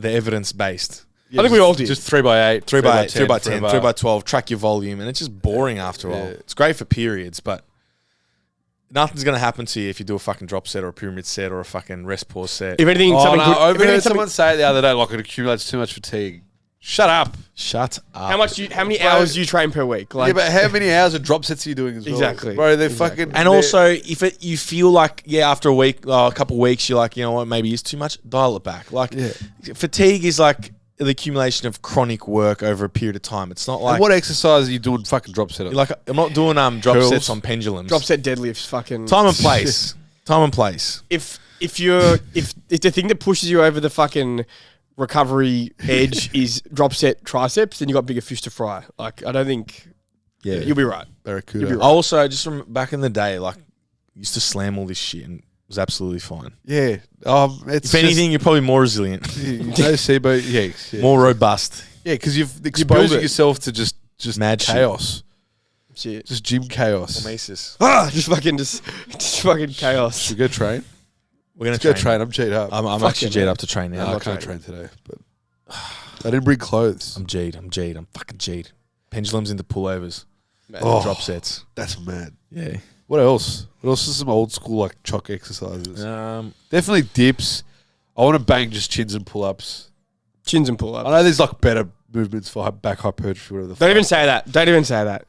evidence based. I think we all did. Just 3x8, 3x8, 3x10, forever. 3x12, track your volume, and it's just boring after a while. Yeah. It's great for periods, but nothing's gonna happen to you if you do a fucking drop set or a pyramid set or a fucking rest pause set. If anything, Oh, something no, good. I if anything, overheard something- someone say it the other day, like it accumulates too much fatigue. Shut up. Shut up. How many hours do you train per week? Like, Yeah, but how many hours of drop sets are you doing as well? Exactly. Bro, they're Exactly. fucking... And also, if you feel like after a week, a couple of weeks, you're like, you know what, maybe it's too much. Dial it back. Like fatigue is like the accumulation of chronic work over a period of time. It's not like And what exercise are you doing fucking drop set on? like I'm not doing drop Curls. sets on pendulums. drop set deadlifts, fucking Time and place. Time and place. If the thing that pushes you over the fucking recovery edge is drop set triceps, then you got bigger fish to fry. Like I don't think Yeah, you'll be right. Barracuda. I also just from back in the day, like used to slam all this shit and it was absolutely fine. Yeah. If It's anything, you're probably more resilient, no SIBO. Yeah. more robust. Yeah, because you've build exposing it. yourself to just Mad shit. chaos. Shit. Just gym chaos. Hormesis. Just fucking chaos. Should we go train? We're gonna Let's go train. I'm cheated up. I'm actually G'd up to train now. I can't train today, but I didn't bring clothes. I'm G'd. I'm fucking G'd. Pendulums into pullovers. Oh. Drop sets. That's mad. Yeah. What else? What else is some old school like chalk exercises? Definitely dips. I want to bang just chins and pull-ups. Chins and pull ups. I know there's like better movements for back hypertrophy, whatever the Don't fuck. even say that. Don't even say that.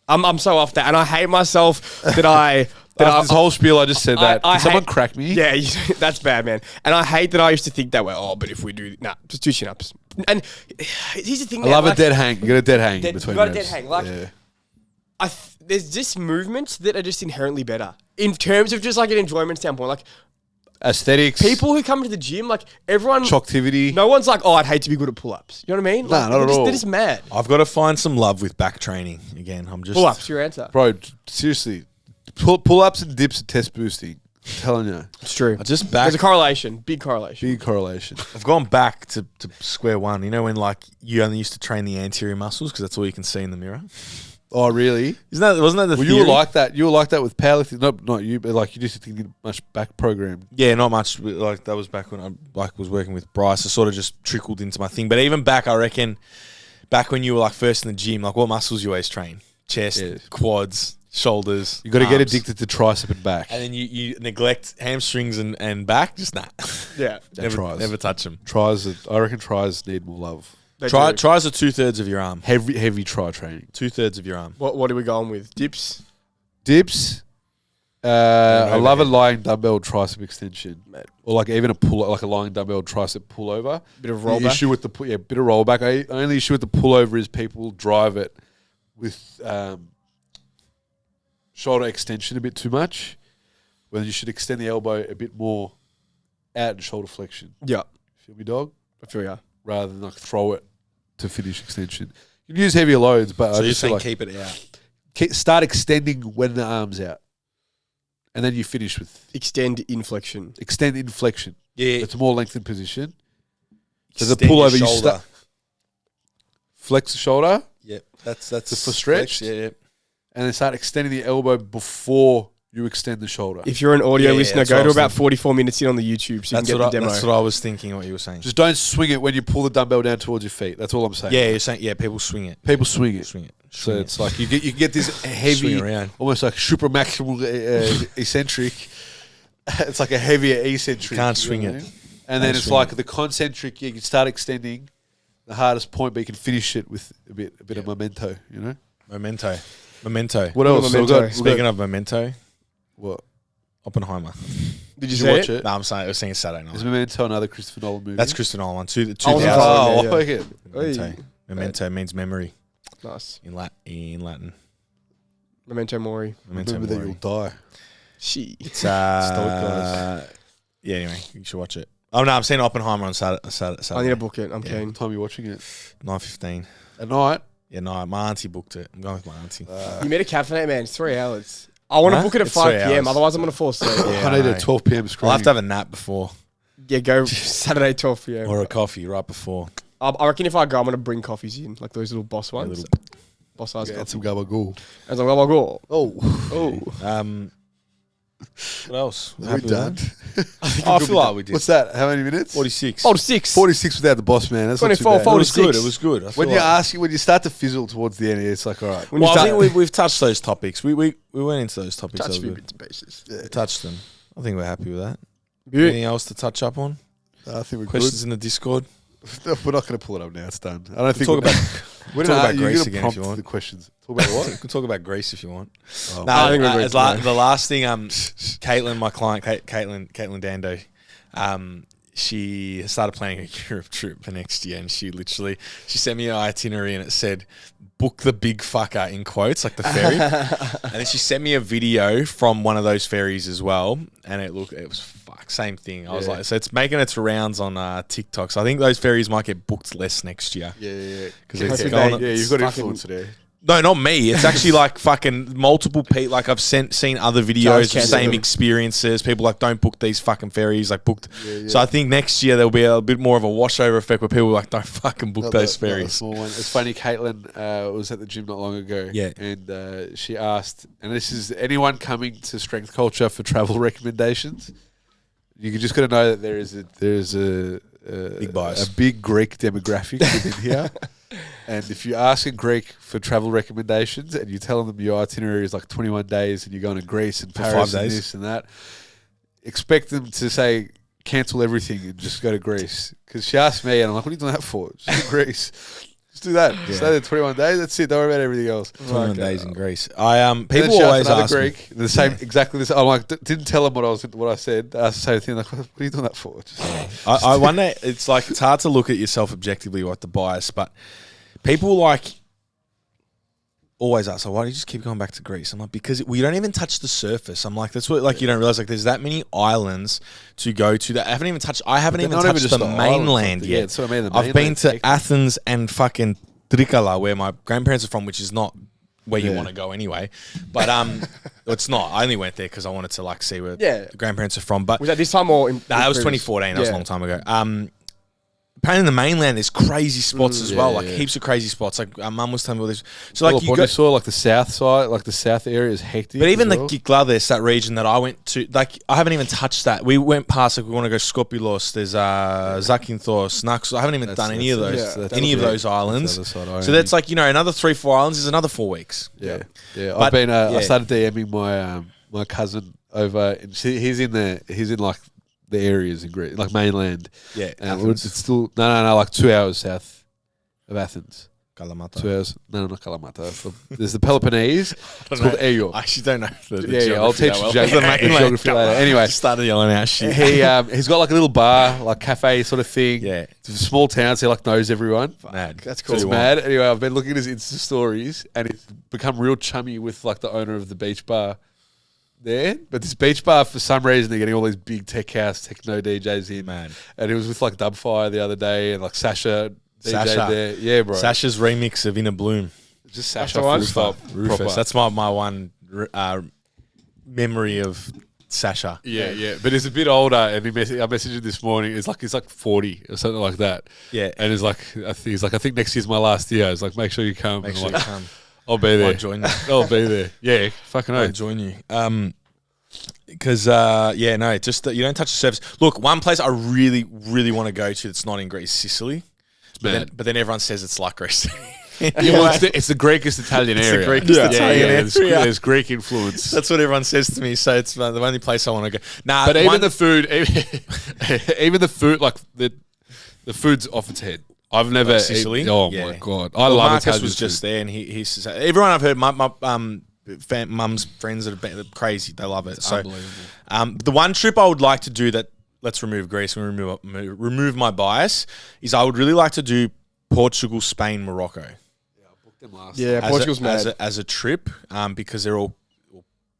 I'm so off that, and I hate myself that I After this whole spiel, I just said that. I Can someone hate- crack me? Yeah, that's bad, man. And I hate that I used to think that way. Oh, but if we do, just 2 chin ups. And here's the thing. I man, love like, a dead hang. You got a dead hang Dead- in between you got a reps. dead hang, like- yeah. There's just movements that are just inherently better in terms of just like an enjoyment standpoint. Like Aesthetics. people who come to the gym, like everyone, Chalktivity. no one's like, oh, I'd hate to be good at pull ups. You know what I mean? Nah, Like, not at all. They're just mad. I've got to find some love with back training again. I'm just Pull ups, your answer. Bro, seriously. Pull-ups and dips are test boosting. I'm telling you. It's true. I just back. There's a correlation, big correlation. Big correlation. I've gone back to square one. You know when like you only used to train the anterior muscles because that's all you can see in the mirror. Oh, really? Wasn't that the Well, theory? you were like that. You were like that with powerlifting. Not you, but like you just didn't get much back program. Yeah, not much. Like that was back when I like was working with Bryce. It sort of just trickled into my thing. But even back, I reckon, back when you were like first in the gym, like what muscles you always train? Chest, Yeah. quads, shoulders. You got to get arms. addicted to tricep and back. And then you neglect hamstrings and back. Just nah. Yeah. tries. Never touch them. I reckon tries need more love. They Tries do. are 2/3 of your arm. Heavy try training. 2/3 of your arm. What are we going with? Dips? Dips. I love a lying dumbbell tricep extension, or like even like a lying dumbbell tricep pullover. Bit of The rollback? issue with the bit of rollback. Only issue with the pullover is people drive it with shoulder extension a bit too much, when you should extend the elbow a bit more out and shoulder flexion. Yeah. Feel me, dog? I feel ya. Rather than like throw it to finish extension. You can use heavier loads, but So I you're just feel saying like keep it out. start extending when the arm's out, and then you finish with Extend inflection. extend inflection. Yeah. It's a more lengthened position. So the Extend pull your over, you shoulder. flex the shoulder, Yep. That's for stretch? Yeah. and then start extending the elbow before you extend the shoulder. If you're an audio Yeah, listener, that's what go I to was about thinking. 44 minutes in on the YouTube so you can get the demo. That's what I was thinking. What you were saying. Just don't swing it when you pull the dumbbell down towards your feet. That's all I'm saying. Yeah, you're saying. Yeah, people swing it. People swing it. Swing it. So Swing it's like you can get this heavy, Swing around. almost like super maximal eccentric. It's like a heavier eccentric. You can't know swing what I it. mean? And then Can't it's swing like the concentric. You can start extending the hardest point, but you can finish it with a bit of memento. You know. Memento. What else? So Memento. Speaking of memento, what? Oppenheimer. Did Did you you say watch it? it? No, I'm saying I was saying Saturday night. Is Memento another Christopher Nolan movie? That's Christian Nolan one. Two I wasn't 2000. following Oh, it, yeah. okay. Memento. Oi. Memento means memory Nice. in Latin. Memento Mori. Memento Remember that mori. you'll die. She. It's Stoic guys. yeah. Anyway, you should watch it. Oh no, I'm seeing Oppenheimer on Saturday. I need to book it. I'm Yeah. keen. What time are you watching it? 9:15. At night. Yeah, no, my auntie booked it. I'm going with my auntie. You made a caffeine, man. It's 3 hours. I want to Huh? book it at It's 5 3 p.m. hours. Otherwise, I'm going to fall asleep. Yeah, I need know. a 12 p.m. screening. I'll have to have a nap before Yeah, go Saturday 12 p.m. or a coffee right before. I reckon if I go, I'm going to bring coffees in, like those little boss ones. little- Boss size Get coffee. some gabagool. As I'm going to go. Oh, What else? we Happy with done? that? I feel like we did. What's that? How many minutes? 46. 46. 46 without the boss man. That's 24, not too bad. It was 46. good. It was good. I feel When you like- ask, when you start to fizzle towards the end, it's like, all right. When you Well, I start think we've touched those topics. We went into those topics. touch That a few was good. bits and pieces. We touched them. I think we're happy with that. Beaut. Anything else to touch up on? I think we're Questions in the Discord? good. We're not going to pull it up now. It's done. I don't think Talk about we're talk not- about you're Greece gonna again if prompt you want. the questions. Talk about what? we can talk about Greece if you want. Oh. No, I think we're good it's like to the last thing. Caitlin, my client, Caitlin Dando, she started planning a Europe trip for next year, and she sent me an itinerary, and it said, "Book the big fucker" in quotes, like the ferry. And then she sent me a video from one of those ferries as well, and it was same thing. I was Yeah. like, so it's making its rounds on TikTok. So I think those ferries might get booked less next year. Yeah. Because Hopefully it's going. they- Yeah, you've got Fucking- influence there. No, not me. It's actually like fucking multiple people. Like I've seen other videos of cancel same them. experiences. People like don't book these fucking ferries. Like booked. Yeah. So I think next year there'll be a bit more of a washover effect where people like don't fucking book Not those the- not the ferries. small one. It's funny. Caitlin was at the gym not long ago. Yeah. and she asked, and this is anyone coming to Strength Culture for travel recommendations. You just got to know that there's a Big bias. a big Greek demographic within here. And if you ask a Greek for travel recommendations and you tell them your itinerary is like 21 days and you're going to Greece and For Paris 5 and days. this and that, expect them to say cancel everything and just go to Greece. Because she asked me and I'm like, what are you doing that for? Just go to Greece. Just do that. Yeah. Stay there 21 days. That's it. Don't worry about everything else. 21 days in Greece. I And then people she asked always another ask me, Greek the same exactly the same. I'm like, didn't tell them what I said. I asked the same thing. Like, what are you doing that for? Just, I wonder. It's like it's hard to look at yourself objectively or at the bias, but people like always ask, so why do you just keep going back to Greece? I'm like, because we don't even touch the surface. I'm like, that's what like you don't realize like there's that many islands to go to that I haven't even touched Not touched just the islands, mainland like, yet. Yeah, so I mean, the I've been mainland's to hectic. Athens and fucking Trikala, where my grandparents are from, which is not where you Yeah. want to go anyway. But it's not. I only went there because I wanted to like see where Yeah. the grandparents are from. But Was that this time or? In, that was previous? 2014. That was a Yeah. long time ago. Apparently, in the mainland, there's crazy spots as well, yeah, like yeah. heaps of crazy spots. Like our mum was telling me all this. So Well, like you what go, you saw, like the south side, like the south area is hectic. but even as the well. Gigladis, that region that I went to, like I haven't even touched that. We went past, like we want to go Skopilos. There's Zakynthos, Naxos. I haven't even done any of those, islands. So that's like another 3-4 islands is another 4 weeks. yeah. But, I've been. yeah. I started DMing my my cousin over. And he's in like the areas in Greece, like mainland. Yeah, And Athens. it's still no, like 2 hours south of Athens. Kalamata. 2 hours. No, not Kalamata. There's the Peloponnese. It's called Aeol. I actually don't know. The Yeah, I'll geography teach that you well. geography later. Anyway, Just started yelling out shit. he's got like a little bar, like cafe sort of thing. Yeah, It's a small town, so he like knows everyone. mad. That's So cool. it's mad. Anyway, I've been looking at his Insta stories, and he's become real chummy with like the owner of the beach bar there. But this beach bar, for some reason, they're getting all these big tech house techno DJs in. Man. And he was with like Dubfire the other day, and like Sasha Sasha. there. Yeah, bro. Sasha's remix of In a Bloom. Just That's Sasha the one? full stop. Rufus. Proper. That's my one memory of Sasha. Yeah. But he's a bit older, and I messaged him this morning. He's like 40 or something like that. Yeah. And he's like, I think next year's my last year. He's like, make sure you come. Make And sure I'm you like, come. I'll be there. I'll join you. I'll be there. Yeah, fucking I'll oath. join you. Because just you don't touch the surface. Look, one place I really, really want to go to that's not in Greece, Sicily. But then everyone says it's like Greece. It's the Greekest Italian It's the area. Greekest Italian area. There's Greek influence. That's what everyone says to me. So it's the only place I want to go. Nah, But even the food, even the food, like the food's off its head. I've never Like Sicily? eaten- oh Yeah. my god, I love Marcus Italian was just food. there, and he says everyone I've heard, my mum's friends that have been crazy. They love it. So, Unbelievable. the one trip I would like to do that. Let's remove Greece and remove my bias. Is I would really like to do Portugal, Spain, Morocco. Yeah, As Portugal's a, mad. as a trip, because they're all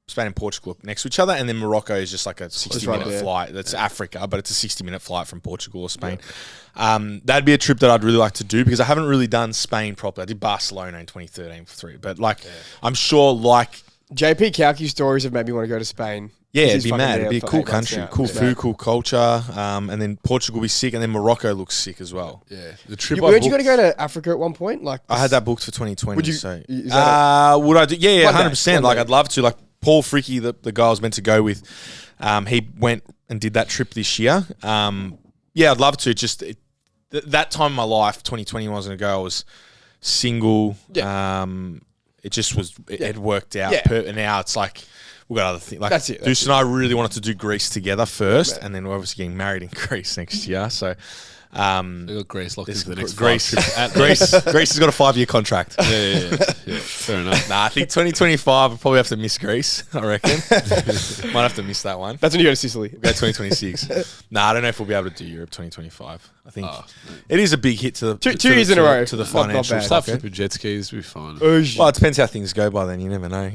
Spain and Portugal next to each other, and then Morocco is just like a 60-minute there. flight. That's Africa, but it's a 60-minute flight from Portugal or Spain. That'd be a trip that I'd really like to do because I haven't really done Spain properly. I did Barcelona in 2013 for 3, but I'm sure JP Kauki's stories have made me want to go to Spain. yeah, He's it'd be fucking mad. there It'd be a for cool 8 months country, now. cool Yeah. food, cool culture, and then Portugal will be sick, and then Morocco looks sick as well. Yeah, the trip. Weren't you going to go to Africa at one point? Like I had that booked for 2020. Would you- So, is that would I do? Yeah, One day, 100%. one Like day. I'd love to. Like Paul Fricky, the guy I was meant to go with, he went and did that trip this year. Yeah, I'd love to. Just that time in my life, 2020 wasn't ago. I was single. Yeah. It just was. It had worked out. Yeah. And now it's like we've got other things. Like That's it, that's Deuce and I really wanted to do Greece together first, and then we're obviously getting married in Greece next year. So. They got Greece locked into the next Greece, 5 trips. Greece has got a 5-year contract. Yeah. Fair enough. Nah, I think 2025 I'll probably have to miss Greece, I reckon. Might have to miss that one. That's when you go to Sicily. We'll go 2026. Nah, I don't know if we'll be able to do Europe 2025. I think Oh, it is a big hit to the Two years in a row. to the Not financial bad. stuff. Start flipping jet skis, we'll be fine. Well, it depends how things go by then. You never know,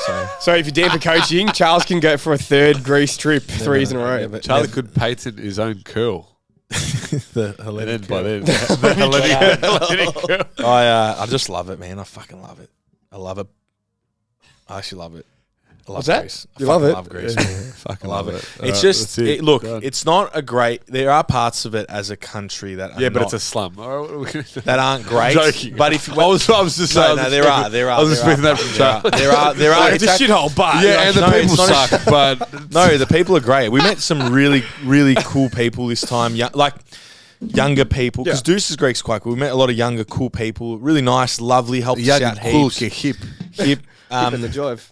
So So if you're down for coaching, Charles can go for a third Greece trip 3 years in a row. Never- Charlie could patent his own curl. the And Hellenic then by curl. then, Hellenic curl. I just love it, man. I fucking love it. I love it. I actually love it. I love What's that? Greece. You I love fucking it? love Greece. Man. Fucking love it. All It's right, just that's it. look. Done. It's not a great. There are parts of it as a country that are Yeah, but not- it's a slum. All right, what are we that aren't great. joking. But if I was just no, I was no, just there expecting- are, there are. I was there expecting are, that from there are, there are. It's a shithole, but Yeah, and the No, people it's not suck, but No, the people are great. We met some really, really cool people this time. Younger people, because Yeah. Deuce's Greek's quite cool. We met a lot of younger, cool people. Really nice, lovely, helped us out heaps. hip. Hip. in the jive.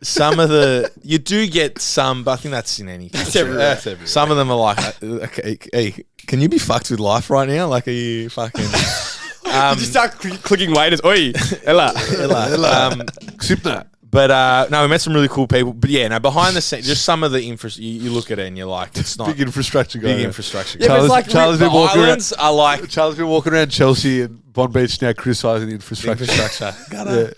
Some of the you do get some, but I think that's in any country. everywhere. That's everywhere. Some of them are like, okay, hey, can you be fucked with life right now? Like, are you fucking? Did you start clicking waiters? Oi, Ella. Sipna. But no, we met some really cool people. But yeah, no, behind the scenes, just some of the infrastructure. You look at it and you're like, it's not Big infrastructure guy. big infrastructure. Yeah, but it's like Charles The been walking around. islands are like Charles been walking around Chelsea and Bond Beach now criticising the infrastructure. infrastructure.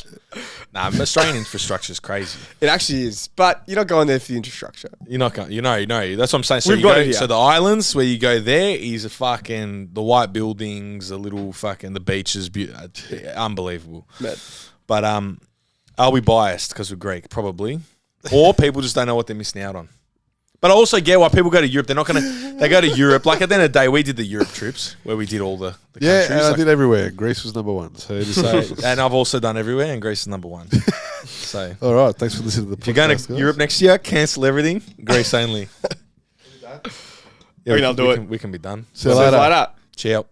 Nah, Australian infrastructure is crazy. It actually is, but you're not going there for the infrastructure. You're not going. No. That's what I'm saying. So We've you got go. it here. So the islands where you go there is a fucking the white buildings, the little fucking the beaches, unbelievable. Mad. But are we biased because we're Greek? Probably, or people just don't know what they're missing out on. But I also get why people go to Europe. They're not going to. They go to Europe. Like at the end of the day, we did the Europe trips where we did all the Yeah, countries. and I Like, did everywhere. Greece was number one. So, and I've also done everywhere, and Greece is number one. So all right, thanks for listening to the podcast. if you're going to guys. Europe next year, cancel everything. Greece only. Yeah, I'll do it. We can be done. See you So later. later. Ciao.